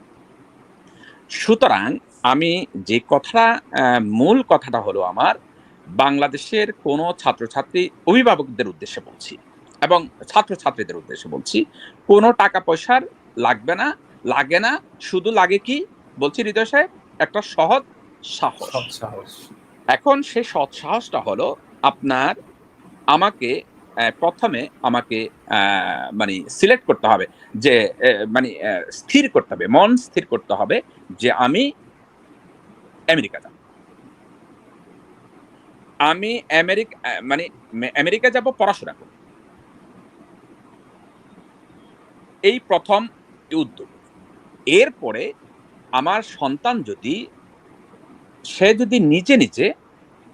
সুতরাং আমি যে কথাটা মূল কথাটা হলো আমার, বাংলাদেশের কোন ছাত্রছাত্রী অভিভাবকদের উদ্দেশ্যে বলছি এবং ছাত্রছাত্রীদের উদ্দেশ্যে বলছি, কোনো টাকা পয়সার লাগবে না, লাগে না, শুধু লাগে কি বলছি হৃদয় সাহেব, একটা সহজ সাহস। সৎ সাহস। এখন সেই সৎ সাহসটা হলো আপনার, আমাকে প্রথমে আমাকে মানে সিলেক্ট করতে হবে যে মানে স্থির করতে হবে, মন স্থির করতে হবে যে আমি আমেরিকা যাব। আমি মানে আমেরিকা যাব পড়াশোনা করব। এই প্রথম উদ্যোগ। এরপরে আমার সন্তান যদি সে যদি নিজে নিজে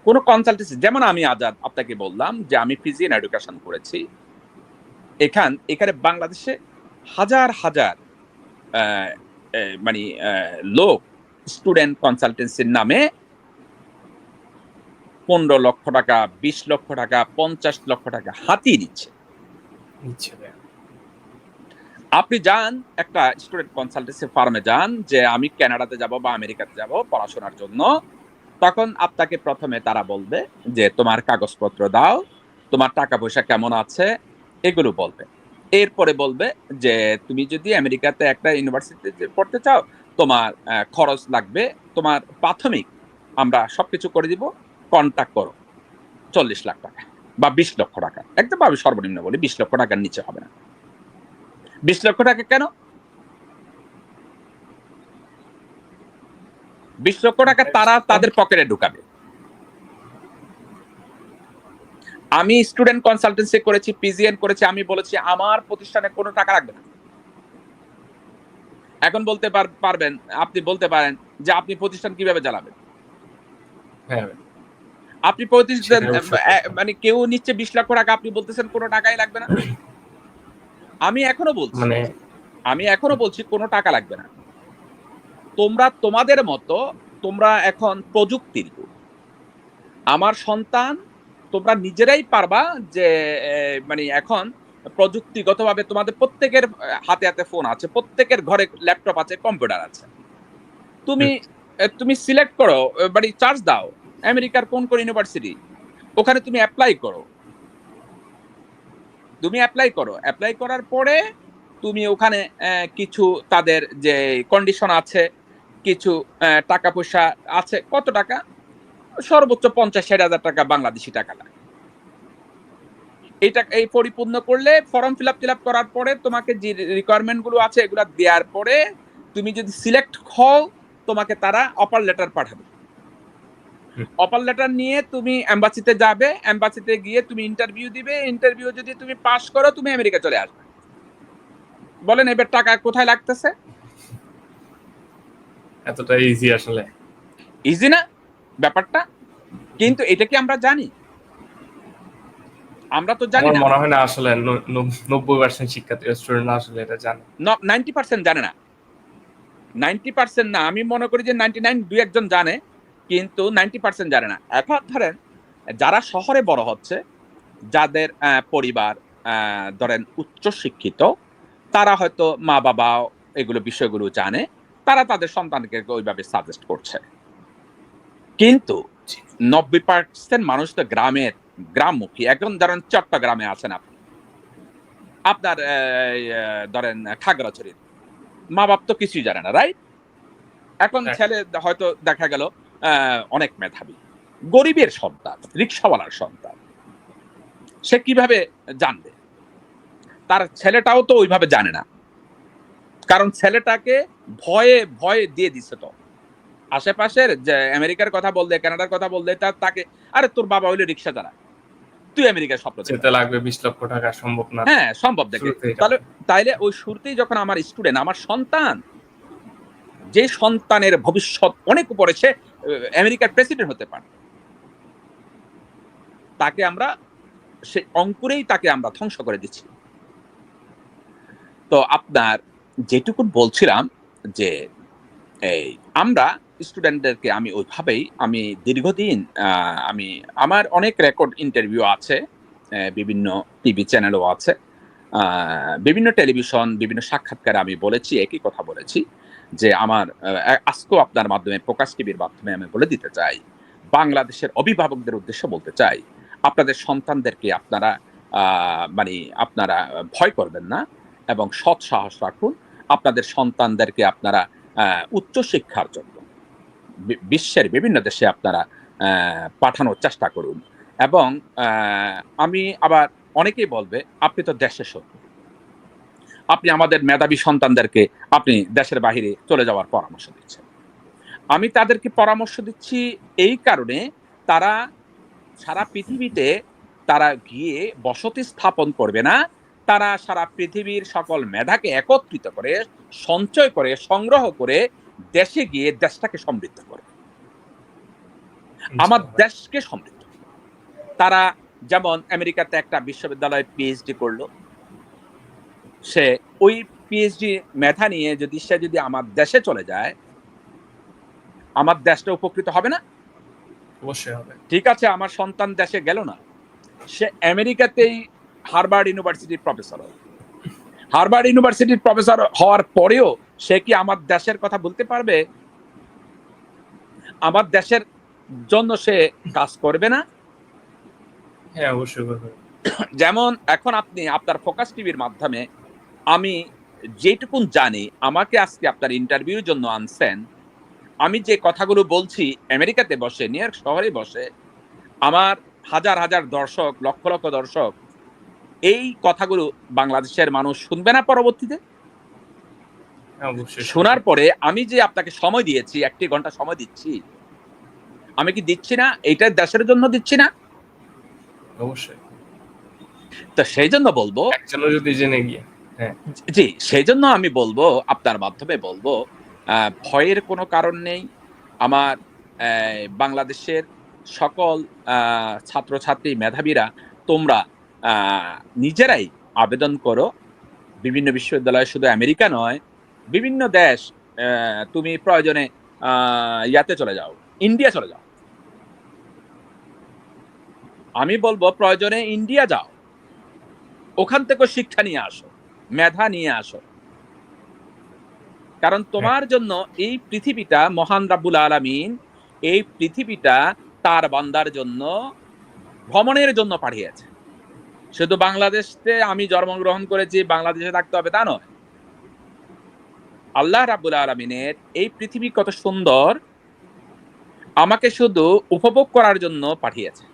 কোনো কনসালটেন্সি, যেমন আমি আজাদ আপনাকে বললাম যে আমি ফিজিয়ান এডুকেশন করেছি, এখানে বাংলাদেশে হাজার হাজার মানে লোক স্টুডেন্ট কনসালটেন্সির নামে 15 লক্ষ টাকা, 20 লক্ষ টাকা, 50 লক্ষ টাকা হাতিয়ে নিচ্ছে। নিচ্ছে ভাইয়া। আপনি যান একটা স্টুডেন্ট কনসালটেন্সি ফার্মে যান যে আমি কানাডাতে যাব বা আমেরিকাতে যাব পড়াশোনার জন্য, তখন আপনাকে প্রথমে তারা বলবে যে তোমার কাগজপত্র দাও, তোমার টাকা পয়সা কেমন আছে, এগুলো বলবে। এরপরে বলবে যে তুমি যদি আমেরিকাতে একটা ইউনিভার্সিটিতে পড়তে চাও, তোমার খরচ লাগবে, তোমার প্রাথমিক আমরা সবকিছু করে দিব, কন্ট্যাক্ট করো 40 লাখ টাকা বা 20 লক্ষ টাকা, একদম আমি সর্বনিম্ন বলি 20 লক্ষ টাকার নিচে হবে না। 20 লক্ষ টাকা কেন? 20 লক্ষ টাকা তারা তাদের পকেটে ঢুকাবে। আমি স্টুডেন্ট কনসালটেন্সি করেছি, পিজিএন করেছি, আমি বলেছি আমার প্রতিষ্ঠানে কোনো টাকা লাগবে না। এখন বলতে পারবেন, আপনি বলতে পারেন যে আপনি প্রতিষ্ঠান কিভাবে চালাবেন? হ্যাঁ ভাই, আপনি প্রতিষ্ঠান সেটাই অবশ্য সত্য। মানে কেউ নিচ্ছে 20 লক্ষ টাকা, আপনি বলতেছেন কোনো টাকাই লাগবে না। আমি এখনো বলছি, মানে কোনো টাকা লাগবে না। তোমরা তোমাদের মতো, তোমরা এখন প্রযুক্তির যুগ। আমার সন্তান, তোমরা নিজেরাই পারবা যে মানে এখন প্রযুক্তিগতভাবে তোমাদের প্রত্যেকের হাতে হাতে ফোন আছে, প্রত্যেকের ঘরে ল্যাপটপ আছে, কম্পিউটার আছে। তুমি হুম, তুমি সিলেক্ট করো, মানে চার্জ দাও আমেরিকার কোন কোন ইউনিভার্সিটি, ওখানে তুমি অ্যাপ্লাই করো। অ্যাপ্লাই করার পরে তুমি ওখানে কিছু তাদের যে কন্ডিশন আছে, কিছু টাকা পয়সা আছে। কত টাকা? সর্বোচ্চ 50-60 হাজার টাকা বাংলাদেশি টাকা লাগে। এই পরিপূর্ণ করলে, ফর্ম ফিল আপ করার পরে তোমাকে যে রিকোয়ারমেন্ট গুলো আছে এগুলো দেওয়ার পরে তুমি যদি সিলেক্ট হও, তোমাকে তারা অফার লেটার পাঠাবে। হুম। অফার লেটার নিয়ে তুমি এম্বাসিতে যাবে, এম্বাসিতে গিয়ে তুমি ইন্টারভিউ দিবে, ইন্টারভিউ যদি তুমি পাস করো, তুমি আমেরিকা চলে আসবে। বলেন এবার টাকা কোথায় লাগতেছে? এতটা ইজি আসলে? ইজি না ব্যাপারটা? কিন্তু এটা কি আমরা জানি? আমরা তো জানি আমার না। মনে হয় না আসলে 90% শিক্ষার্থী স্টুডেন্ট আসলে এটা জানে। 90% জানে না। 90% না, আমি মনে করি যে 99, দুই একজন জানে, কিন্তু 90% জানে না। এখন ধরেন যারা শহরে বড় হচ্ছে, যাদের পরিবার ধরেন উচ্চ শিক্ষিত, তারা হয়তো মা-বাবা এগুলো বিষয়গুলো জানে, তারা তাদের সন্তানকে ওইভাবে সাজেস্ট করছে। কিন্তু 90% মানুষ তো গ্রামমুখী। একজন ধরেন চট্টগ্রামে আছেন আপনি, আপনার ধরেন খাগড়াছড়ির মা-বাপ তো কিছুই জানে না, রাইট? এখন হ্যাঁ, ছেলে হয়তো দেখা গেল অনেক মেধাবী, গরিবের সন্তান, রিক্সাওয়ালার সন্তান, সে কিভাবে জানবে? তার ছেলেটাও তো ওইভাবে জানে না, কারণ ছেলেটাকে ভয়ে ভয়ে দিয়ে দিছে। তো আশেপাশের যে আমেরিকার কথা বললে, কানাডার কথা বললে, তাকে আরে তোর বাবা হইলে রিক্সা চালায়, তুই আমেরিকার স্বপ্ন দেখে যেতে লাগবে 20 লক্ষ টাকা, সম্ভব না। হ্যাঁ সম্ভব দেখে। শুরুতেই এটা। তাইলে ওই শুরুতেই যখন আমার স্টুডেন্ট, আমার সন্তান, যে সন্তানের ভবিষ্যৎ অনেক উপরে, সে আমেরিকার প্রেসিডেন্ট হতে পারে, তাকে আমরা সে অঙ্কুরেই তাকে আমরা ধ্বংস করে দিচ্ছি। তো আপনার যেটুকু বলছিলাম যে এই আমরা স্টুডেন্টদেরকে আমি ওইভাবেই আমি দীর্ঘদিন আমি আমার অনেক রেকর্ড ইন্টারভিউ আছে, বিভিন্ন টিভি চ্যানেলও আছে, বিভিন্ন টেলিভিশন, বিভিন্ন সাক্ষাৎকারে আমি বলেছি, একই কথা বলেছি যে আমার আজকেও আপনার মাধ্যমে, প্রকাশ টিভির মাধ্যমে আমি বলে দিতে চাই, বাংলাদেশের অভিভাবকদের উদ্দেশ্যে বলতে চাই, আপনাদের সন্তানদেরকে আপনারা মানে আপনারা ভয় করবেন না এবং সৎ সাহস রাখুন। আপনাদের সন্তানদেরকে আপনারা উচ্চশিক্ষার জন্য বিশ্বের বিভিন্ন দেশে আপনারা পাঠানোর চেষ্টা করুন। এবং আমি আবার অনেকেই বলবে, আপনি তো দেশের শত্রু। আপনি আমাদের মেধাবী সন্তানদেরকে আপনি দেশের বাহিরে চলে যাওয়ার পরামর্শ দিচ্ছেন। আমি তাদেরকে পরামর্শ দিচ্ছি এই কারণে, তারা সারা পৃথিবীতে তারা গিয়ে বসতি স্থাপন করবে না। তারা সারা পৃথিবীর সকল মেধাকে একত্রিত করে, সঞ্চয় করে, সংগ্রহ করে দেশে গিয়ে দেশটাকে সমৃদ্ধ করবে। আমার দেশকে সমৃদ্ধ। তারা যেমন আমেরিকাতে একটা বিশ্ববিদ্যালয়ে পিএইচডি করলো, সে ওই পিএইচডি মেধা নিয়ে সে যদি আমার দেশে চলে যায়, আমার দেশটা উপকৃত হবে না? অবশ্যই হবে। ঠিক আছে, আমার সন্তান দেশে গেল না, সে আমেরিকাতেই হার্ভার্ড ইউনিভার্সিটির প্রফেসর হয়। হার্ভার্ড ইউনিভার্সিটির প্রফেসর হওয়ার পরেও সে কি আমার দেশের কথা বলতে পারবে? আমার দেশের জন্য সে কাজ করবে না? হ্যাঁ, অবশ্যই করবে। যেমন এখন আপনি আপনার ফোকাস টিভির মাধ্যমে আমি যেটুকুন জানি, আমাকে আজকে আপনার ইন্টারভিউর জন্য আনছেন। আমি যে কথাগুলো বলছি আমেরিকাতে বসে, নিউ ইয়র্ক শহরে বসে, আমার হাজার হাজার দর্শক, লক্ষ লক্ষ দর্শক, এই কথাগুলো বাংলাদেশের মানুষ শুনবে না পরবর্তীতে? হ্যাঁ, অবশ্যই শোনার পরে আমি যে আপনাকে সময় দিয়েছি, 1 ঘন্টা সময় দিচ্ছি, আমি কি দিচ্ছি না? এইটা দেশের জন্য দিচ্ছি না? অবশ্যই। তো সেই জন্য বলবো, একজনও যদি জেনে গিয়ে, হ্যাঁ, জি, সেই জন্য আমি বলবো, আপনার মাধ্যমে বলবো, ভয়ের কোনো কারণ নেই। আমার বাংলাদেশের সকল ছাত্রছাত্রী মেধাবীরা, তোমরা আ নিজেরাই আবেদন করো। বিভিন্ন বিশ্ববিদ্যালয়ে, শুধু আমেরিকা নয়, বিভিন্ন দেশ, তুমি প্রয়োজনে আ ইয়াতে চলে যাও, ইন্ডিয়া চলে যাও। আমি বলব প্রয়োজনে ইন্ডিয়া যাও। ওখান থেকেও শিক্ষা নিয়ে আসো, মেধা নিয়ে আসো। কারণ তোমার জন্য এই পৃথিবীটা, মহান রাব্বুল আলামিন এই পৃথিবীটা তার বান্দার জন্য ভ্রমণের জন্য পাঠিয়েছে। শুধু বাংলাদেশে আমি জন্মগ্রহণ করেছি, বাংলাদেশে থাকতে হবে তা নয়। আল্লাহ রাব্বুল আলামিনের এই পৃথিবী কত সুন্দর, আমাকে শুধু উপভোগ করার জন্য পাঠিয়েছে।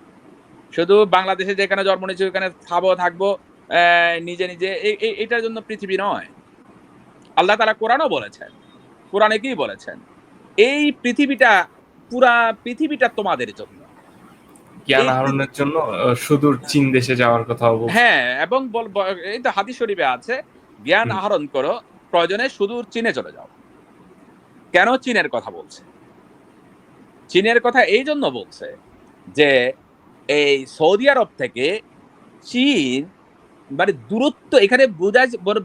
শুধু বাংলাদেশে যেখানে জন্ম নিয়েছি ওখানে থাকবো নিজে, নিজে, এটার জন্য পৃথিবী নয়। আল্লাহ তাআলা কোরআনও বলেছেন। কোরআনে কি বলেছেন? এই পৃথিবীটা, পুরা পৃথিবীটা তোমাদের জন্য। জ্ঞান এই আহরণের জন্য সুদূর চীন দেশে যাওয়ার কথাও বলছে। হ্যাঁ, এবং এই তো হাদিস শরীফে আছে, জ্ঞান আহরণ করো, প্রয়োজনে সুদূর চীনে চলে যাও। কেন চীনের কথা বলছে? চীনের কথা এই জন্য বলছে যে এই সৌদি আরব থেকে চীন, মানে দূরত্ব এখানে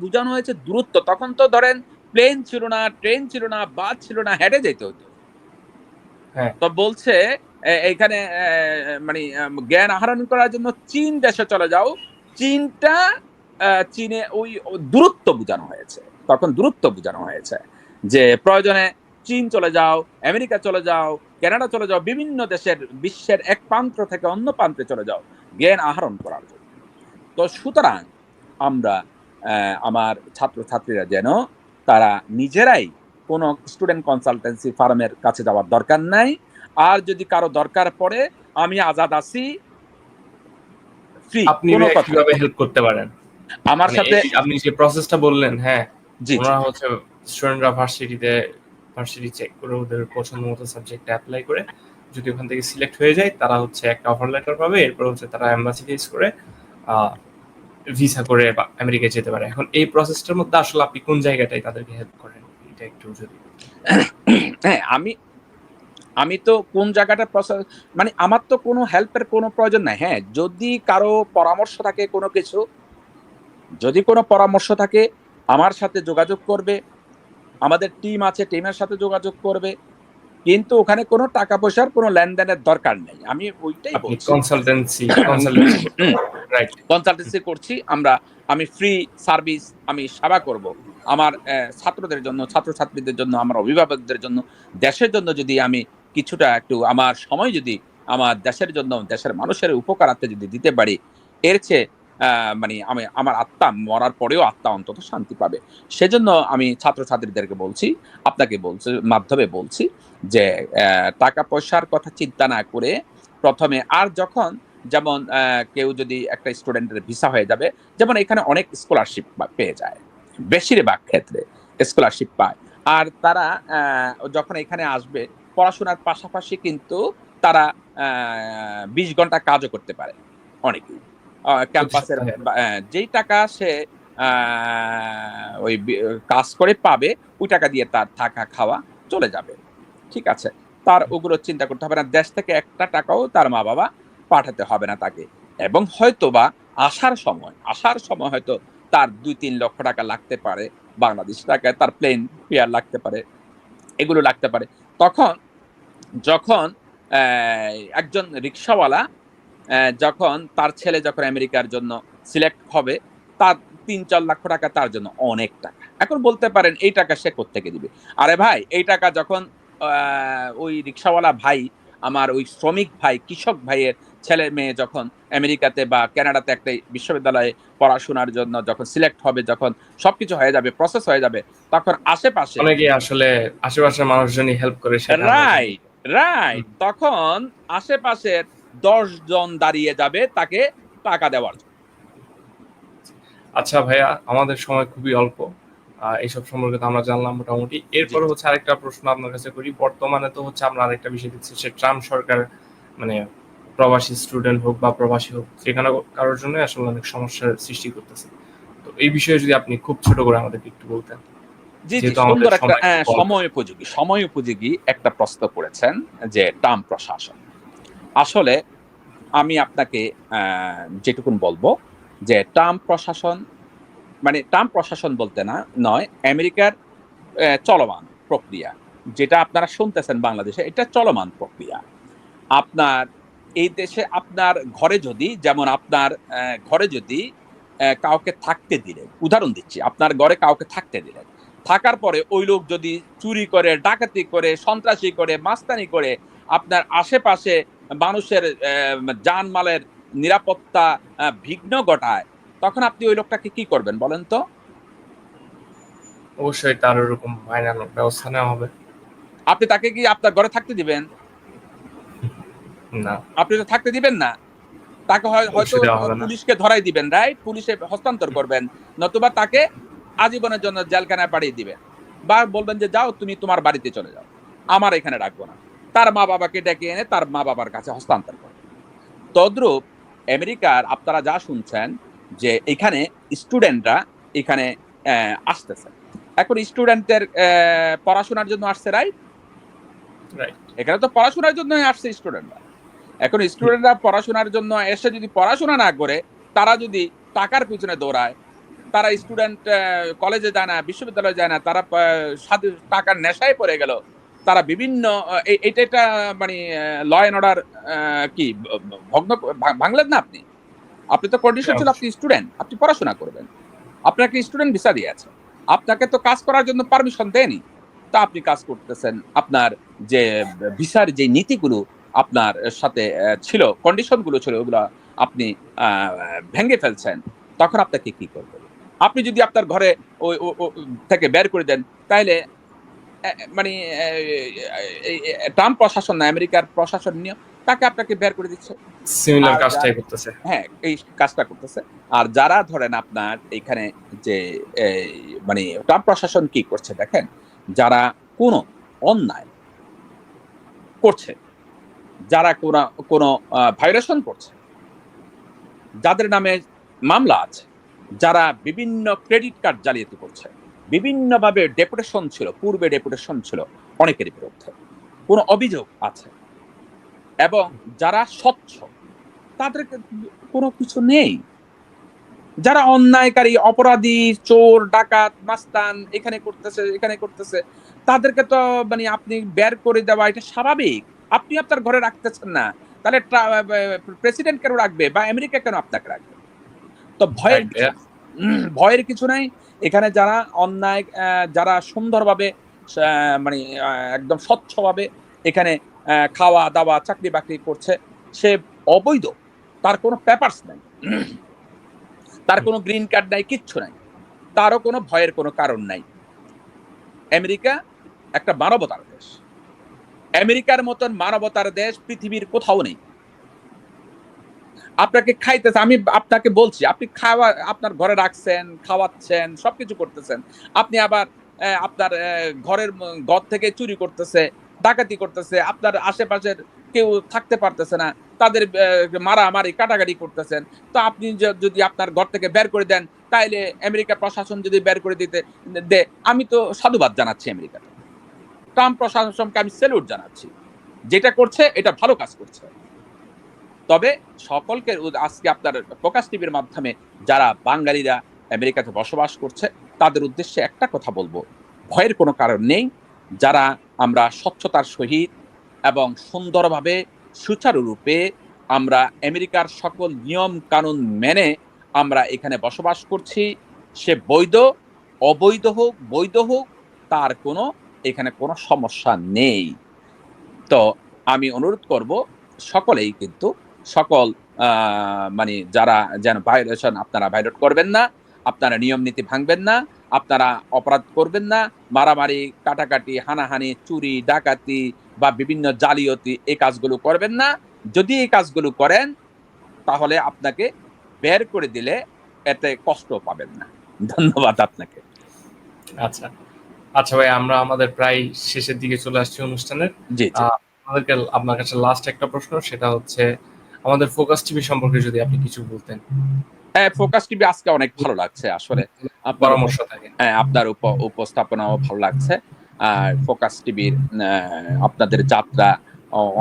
বুঝানো হয়েছে দূরত্ব। তখন তো ধরেন প্লেন ছিল না, ট্রেন ছিল না, বাস ছিল না, হেঁটে যেতে হতো। হ্যাঁ, তো বলছে এইখানে মানে জ্ঞান আহরণ করার জন্য চীন দেশে চলে যাও। চীনটা চীনে ওই দূরত্ব বুঝানো হয়েছে। তখন দূরত্ব বুঝানো হয়েছে যে প্রয়োজনে চীন চলে যাও, আমেরিকা চলে যাও, কানাডা চলে যাও, বিভিন্ন দেশের, বিশ্বের এক প্রান্ত থেকে অন্য প্রান্তে চলে যাও জ্ঞান আহরণ করার জন্য। তো সুতরাং আমরা আমার ছাত্রছাত্রীরা যেন তারা নিজেরাই কোনো স্টুডেন্ট কনসালটেন্সি ফার্মের কাছে যাওয়ার দরকার নাই। আর যদি কারো দরকার পড়ে, আমি আজাদ আছি, ফ্রি, আপনি কোনো কথা কিভাবে হেল্প করতে পারেন? আমার মানে সাথে। আপনি যে প্রসেসটা বললেন, হ্যাঁ, জি, জি, ওনারা হচ্ছে স্টুডেন্টরা ভার্সিটি চেক করে ওদের পছন্দ মতো সাবজেক্টে অ্যাপ্লাই করে, যদি ওখান থেকে সিলেক্ট হয়ে যায়, তারা হচ্ছে একটা অফার লেটার পাবে। এরপর হচ্ছে তারা এম্বাসি ফেস করে ভিসা করে আমেরিকায় যেতে পারে। এখন এই প্রসেসটার মধ্যে আসলে আপনি কোন জায়গাটায় তাদেরকে হেল্প করেন, এটা একটু যদি। হ্যাঁ, আমি তো কোন জায়গাটা প্রসেস, মানে আমার তো কোনো হেল্পের কোনো প্রয়োজন নাই। হ্যাঁ, যদি কারো পরামর্শ থাকে কোনো কিছু, যদি কোনো পরামর্শ থাকে, আমার সাথে যোগাযোগ করবে, আমাদের টিম আছে, টিমের সাথে যোগাযোগ করবে, কিন্তু ওখানে কোনো টাকা পয়সার কোনো লেনদেনের দরকার নেই। আমি ওইটাই আপনি বলছি। কনসালটেন্সি করতে পারবেন, রাইট? কনসালটেন্সি করছি আমি ফ্রি সার্ভিস আমি সেবা করব। আমার ছাত্রদের জন্য, ছাত্রছাত্রীদের জন্য, আমার অভিভাবকদের জন্য, দেশের জন্য যদি আমি কিছুটা একটু আমার সময় যদি আমার দেশের জন্য, দেশের মানুষের উপকারার্থে যদি দিতে পারি, এর চেয়ে মানে আমার আত্মা মরার পরেও আত্মা অন্তত শান্তি পাবে। সেজন্য আমি ছাত্রছাত্রীদেরকে বলছি, আপনাকে মাধ্যমে বলছি যে টাকা পয়সার কথা চিন্তা না করে ১ম এ আর যখন যেমন কেউ যদি একটা স্টুডেন্টের ভিসা হয়ে যাবে, যেমন এখানে অনেক স্কলারশিপ পেয়ে যায়। বেশিরভাগ ক্ষেত্রে স্কলারশিপ পায়। আর তারা যখন এখানে আসবে পড়াশোনার পাশাপাশি কিন্তু তারা ২০ ঘন্টা কাজও করতে পারে অনেকেই। প্রতি ক্যাম্পাসের সপ্তাহে। যেই টাকা সে আ ওই কাজ করে পাবে, ওই টাকা দিয়ে তার থাকা খাওয়া চলে যাবে। ঠিক আছে? তার ওগুলো চিন্তা করতে হবে না। দেশ থেকে একটা টাকাও তার মা-বাবা পাঠাতে হবে না তাকে। এবং হয়তোবা আসার সময় হয়তো তার ২-৩ লক্ষ টাকা লাগতে পারে। বাংলাদেশী টাকায় তার প্লেন ফেয়ার লাগতে পারে, এগুলো লাগতে পারে। তখন যখন অ্যা একজন রিক্শাওয়ালা যখন তার ছেলে যখন আমেরিকার জন্য সিলেক্ট হবে, তার ৩-৪ লাখ টাকা তার জন্য অনেক টাকা। এখন বলতে পারেন এই টাকা সে কোত্থেকে দিবে? আরে ভাই এই টাকা যখন আ ওই রিক্শাওয়ালা ভাই, আমার ওই শ্রমিক ভাই, কৃষক ভাইয়ের ছেলে-মেয়ে যখন আমেরিকাতে বা কানাডাতে একটা বিশ্ববিদ্যালয়ে পড়াশোনার জন্য যখন সিলেক্ট হবে, যখন সবকিছু হয়ে যাবে, প্রসেস হয়ে যাবে, তখন আশেপাশে অনেকেই আসলে আশেপাশের মানুষজনই হেল্প করে শেখানোর জন্য। রাইট, হুম। রাইট। তখন আশেপাশের ১০ জন দাঁড়িয়ে যাবে তাকে টাকা দেওয়ার জন্য। আচ্ছা ভাইয়া, আমাদের সময় খুবই অল্প। এইসব সম্পর্কে তো আমরা জানলাম মোটামুটি। জি, এরপরে হচ্ছে আরেকটা প্রশ্ন আপনার কাছে করি। বর্তমানে তো হচ্ছে আমরা আরেকটা বিষয় দেখছি, সে ট্রাম্প সরকার মানে প্রবাসী স্টুডেন্ট হোক বা প্রবাসী হোক, যেখানে কারোর জন্য আসলে অনেক সমস্যার সৃষ্টি করতেছে। তো এই বিষয়ে যদি আপনি খুব ছোট করে আমাদেরকে একটু বলতেন, জি, জি। যেহেতু আমাদের সুন্দর একটা সময় খুব অল্প। সময়োপযোগী একটা প্রশ্ন করেছেন যে ট্রাম্প প্রশাসন। আসলে আমি আপনাকে আ যেটুকুন বলব যে ট্রাম্প প্রশাসন বলতে নয়, আমেরিকার চলমান প্রক্রিয়া। যেটা আপনারা শুনতেছেন বাংলাদেশে, এটা চলমান প্রক্রিয়া। আপনার এই দেশে আপনার ঘরে যদি যেমন আপনার ঘরে যদি কাউকে থাকতে দিলেন, উদাহরণ দিচ্ছি, আপনার ঘরে কাউকে থাকতে দিলেন। থাকার পরে ওই লোক যদি চুরি করে, ডাকাতি করে, সন্ত্রাসী করে, মাস্তানি করে, আপনার আশেপাশে মানুষের জানমালের নিরাপত্তা বিঘ্ন ঘটায়, তখন আপনি ওই লোকটাকে কি করবেন বলেন তো? অবশ্যই তার ওরকম আইনানুগ ব্যবস্থা নেওয়া হবে। আপনি তাকে কি আপনার ঘরে থাকতে দিবেন? না, আপনি তো থাকতে দিবেন না। তাকে হয়তো অবশ্যই দেওয়া হবে না। পুলিশকে ধরাই দিবেন, রাইট? পুলিশে হস্তান্তর করবেন। নতুবা তাকে আজীবনের জন্য জেলখানায় পাঠিয়ে দিবেন। বা বলবেন যে, "যাও তুমি তোমার বাড়িতে চলে যাও। আমার এখানে রাখবো না।" তার মা-বাবাকে ডেকে এনে তার মা-বাবার কাছে হস্তান্তর করবেন। তদ্রূপ আমেরিকার আপনারা যা শুনছেন যে এখানে স্টুডেন্টরা এখানে আসতেছে। এখন স্টুডেন্টদের পড়াশোনার জন্য আসছে, রাইট? রাইট। এখানে তো পড়াশোনার জন্যই আসছে স্টুডেন্টরা। এখন স্টুডেন্টরা পড়াশোনার জন্য এসে যদি পড়াশোনা না করে, তারা যদি টাকার পিছনে দৌড়ায়, তারা স্টুডেন্ট কলেজে যায় না, বিশ্ববিদ্যালয়ে যায় না, তারা টাকার নেশায় পড়ে গেল। তারা বিভিন্ন এটা একটা মানে ল অ্যান্ড অর্ডার আ কি ব ব ভগ্ন ভাঙলেন না আপনি? আপনি তো কন্ডিশন হ্যাঁ, ছিল আপনি অবশ্যই। স্টুডেন্ট, আপনি পড়াশোনা করবেন। আপনাকে স্টুডেন্ট ভিসা দিয়েছে। আপনাকে তো কাজ করার জন্য পারমিশন দেয়নি। তা আপনি কাজ করতেছেন। আপনার যে ভিসার যে নীতিগুলো আপনার সাথে ছিল, কন্ডিশন গুলো ছিল ওগুলা আপনি আ ভেঙে ফেলছেন। তখন আপনাকে কি করবে? আপনি যদি আপনার ঘরে ওই ও ও থেকে বের করে দেন, তাইলে মানে এই ট্রাম্প প্রশাসন না, আমেরিকার প্রশাসন নিয়ে তাকে আপনাকে বের করে দিচ্ছে। সিমিলার আর কাজটাই করতেছে। হ্যাঁ, এই কাজটা করতেছে। আর যারা ধরেন আপনার এইখানে যে এই মানে ট্রাম্প প্রশাসন কি করছে দেখেন, যারা কোন অন্যায় করছে, যারা কোন ভায়োলেশন করছে, যাদের নামে মামলা আছে, যারা বিভিন্ন ক্রেডিট কার্ড জালিয়াতি করছে, বিভিন্নভাবে ডেপুটেশন ছিল, পূর্বে ডেপুটেশন ছিল অনেকের বিরুদ্ধে। কোন অভিযোগ আছে এবং যারা স্বচ্ছ তাদের কোন কিছু নেই। যারা অন্যায়কারী, অপরাধী, চোর, ডাকাত, মাস্তান এখানে করতেছে, তাদেরকে তো মানে আপনি বের করে দেওয়া এটা স্বাভাবিক। আপনি আপনার ঘরে রাখতেছেন না। তাহলে প্রেসিডেন্ট কেন রাখবে বা আমেরিকা কেন আপনাকে রাখবে? তো ভয়ের রাইট কিছু ভাইয়া। নাই। ভয়ের কিছু নাই। এখানে যারা অন্যায় যারা সুন্দরভাবে সা মানে একদম স্বচ্ছভাবে এখানে খাওয়া-দাওয়া, চাকরি-বাকরি করছে, সে অবৈধ। তার কোনো পেপারস নাই। তার হুম, কোনো গ্রিন কার্ড নাই, কিচ্ছু নাই। তারও কোনো ভয়ের কোনো কারণ নাই। আমেরিকা একটা মানবতার দেশ। আমেরিকার মতন মানবতার দেশ পৃথিবীর কোথাও নেই। আপনাকে খাইতেছে, আমি আপনাকে বলছি, আপনি আপনার ঘরে রাখছেন, খাওয়াচ্ছেন, সবকিছু করতেছেন। আপনি আবার আপনার ঘর থেকে চুরি করতেছে, ডাকাতি করতেছে, আপনার আশেপাশের কেউ থাকতে পারতেছে না। তাদের মারামারি, কাটাকাটি করতেছেন। তো আপনি যদি আপনার ঘর থেকে বের করে দেন, তাইলে আমেরিকা প্রশাসন যদি বের করে দেয়, আমি তো সাধুবাদ জানাচ্ছি আমেরিকাকে। ট্রাম্প প্রশাসনকে আমি সেলুট জানাচ্ছি। যেটা করছে এটা ভালো কাজ করছে। তবে সকলকে আজকে আপনার ফোকাস টিভির মাধ্যমে যারা বাঙালিরা আমেরিকাতে বসবাস করছে, তাদের উদ্দেশ্যে একটা কথা বলবো, ভয়ের কোনো কারণ নেই। যারা আমরা স্বচ্ছতার সহিত এবং সুন্দরভাবে সুচারুরূপে আমরা আমেরিকার সকল নিয়ম কানুন মেনে আমরা এখানে বসবাস করছি, সে বৈধ, অবৈধ হোক, বৈধ হোক, তার কোনো এখানে কোনো সমস্যা নেই। তো আমি অনুরোধ করব সকলেই কিন্তু সকল আ মানে যারা যেন ভায়োলেশন আপনারা ভায়োলেট করবেন না। আপনারা নিয়ম নীতি ভাঙবেন না। আপনারা অপরাধ করবেন না। মারামারি, কাটাকাটি, হানাহানি, চুরি, ডাকাতি বা বিভিন্ন জালিয়াতি এই কাজগুলো করবেন না। যদি এই কাজগুলো করেন তাহলে আপনাকে বের করে দিলে এতে কষ্টও পাবেন না। ধন্যবাদ আপনাকে। আচ্ছা। আচ্ছা ভাই, আমরা আমাদের প্রায় শেষের দিকে চলে আসছি অনুষ্ঠানের। জি, জি। আমাদেরকে আপনার কাছে লাস্ট একটা প্রশ্ন, সেটা হচ্ছে আমাদের ফোকাস টিভি সম্পর্কে যদি আপনি কিছু বলতেন। হ্যাঁ, ফোকাস টিভি আজকে অনেক ভালো লাগছে আসলে। আপনার পরামর্শ থাকে। হ্যাঁ, আপনার উপস্থাপনাও ভালো লাগছে। আর ফোকাস টিভির আপনাদের যাত্রা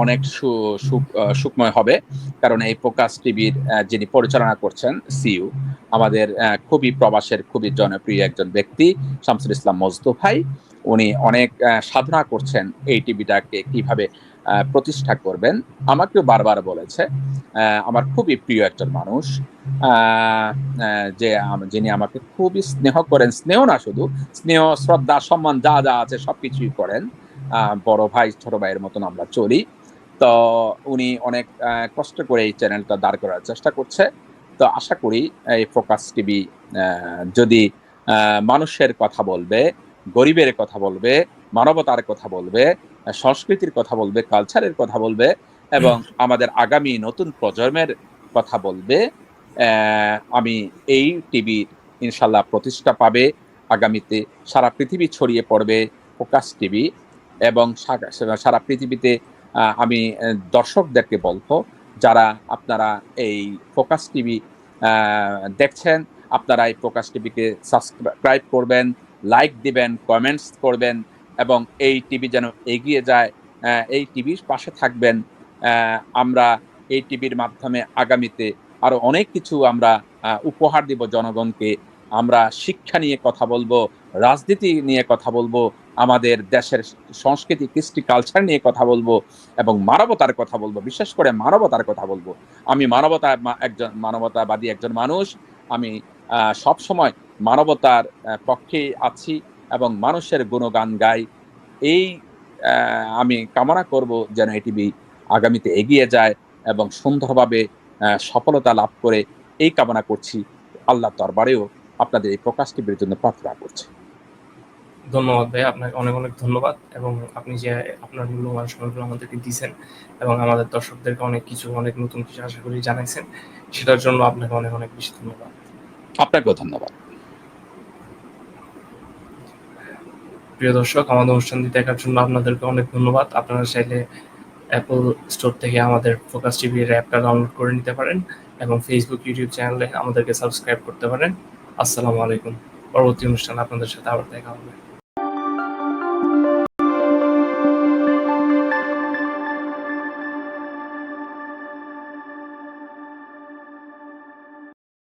অনেক সু সুখ সুখময় হবে। কারণ এই ফোকাস টিভির যিনি পরিচালনা করছেন সিইও আমাদের খুবই প্রবাসের খুবই জনপ্রিয় একজন ব্যক্তি শামসুল ইসলাম মজদু ভাই। উনি অনেক সাধনা করছেন এই টিভিটাকে কিভাবে প্রতিষ্ঠা করবেন। আমাকেও বারবার বলেছে। আমার খুবই প্রিয় একজন মানুষ। আ আ যে যিনি আমাকে খুবই স্নেহ করেন। স্নেহ না শুধু, স্নেহ, শ্রদ্ধা, সম্মান যা আছে সবকিছুই করেন। বড় ভাই, ছোট ভাইয়ের মতন আমরা চলি। তো উনি অনেক কষ্ট করে এই চ্যানেলটা দাঁড় করার চেষ্টা করছে। তো আশা করি এই ফোকাস টিভি আ যদি আ মানুষের কথা বলবে, গরিবের কথা বলবে, মানবতার কথা বলবে, সংস্কৃতির কথা বলবে, কালচারের কথা বলবে এবং আমাদের আগামী নতুন প্রজন্মের কথা বলবে, আমি এই টিভির ইনশাআল্লাহ প্রতিষ্ঠা পাবে। আগামীতে সারা পৃথিবী ছড়িয়ে পড়বে ফোকাস টিভি এবং সারা পৃথিবীতে আমি দর্শকদেরকে বলব, যারা আপনারা এই ফোকাস টিভি আ দেখছেন, আপনারা এই ফোকাস টিভিকে সাবস্ক্রাইব করবেন, লাইক দিবেন, কমেন্টস করবেন এবং এই টিভি যেন এগিয়ে যায়। এই টিভির পাশে থাকবেন। আমরা এই টিভির মাধ্যমে আগামীতে আরো অনেক কিছু আমরা উপহার দিব জনগণকে। আমরা শিক্ষা নিয়ে কথা বলবো, রাজনীতি নিয়ে কথা বলবো, আমাদের দেশের সংস্কৃতি, কৃষ্টি, কালচার নিয়ে কথা বলবো এবং মানবতার কথা বলবো। বিশেষ করে মানবতার কথা বলবো। আমি একজন মানবতাবাদী একজন মানুষ। আমি সবসময় মানবতার পক্ষেই আছি এবং মানুষের গুণগান গাই। এই অ্যা আমি কামনা করব যেন এই টিভি আগামীতে এগিয়ে যায় এবং সুন্দরভাবে সফলতা লাভ করে এই কামনা করছি। আল্লাহর দরবারেও আপনাদের এই প্রকাশ টিভির জন্য প্রার্থনা করছি। ধন্যবাদ ভাই, আপনাকে অনেক অনেক ধন্যবাদ। এবং আপনি যে আপনার মূল্যবান সময়গুলো আমাদেরকে দিয়েছেন এবং আমাদের দর্শকদেরকে অনেক কিছু, অনেক নতুন কিছু আশা করি জানাইছেন, সেটার জন্য আপনাকে অনেক অনেক বেশি ধন্যবাদ। আপনাকেও ধন্যবাদ। প্রিয় দর্শক, আমাদের অনুষ্ঠানটি দেখার জন্য আপনাদেরকে অনেক ধন্যবাদ। আপনারা চাইলে অ্যাপল স্টোর থেকে আমাদের ফোকাস টিভির অ্যাপটা ডাউনলোড করে নিতে পারেন এবং ফেসবুক, ইউটিউব চ্যানেলে আমাদেরকে সাবস্ক্রাইব করতে পারেন। আসসালামু আলাইকুম। পরবর্তী অনুষ্ঠানে আপনাদের সাথে আবার দেখা হবে।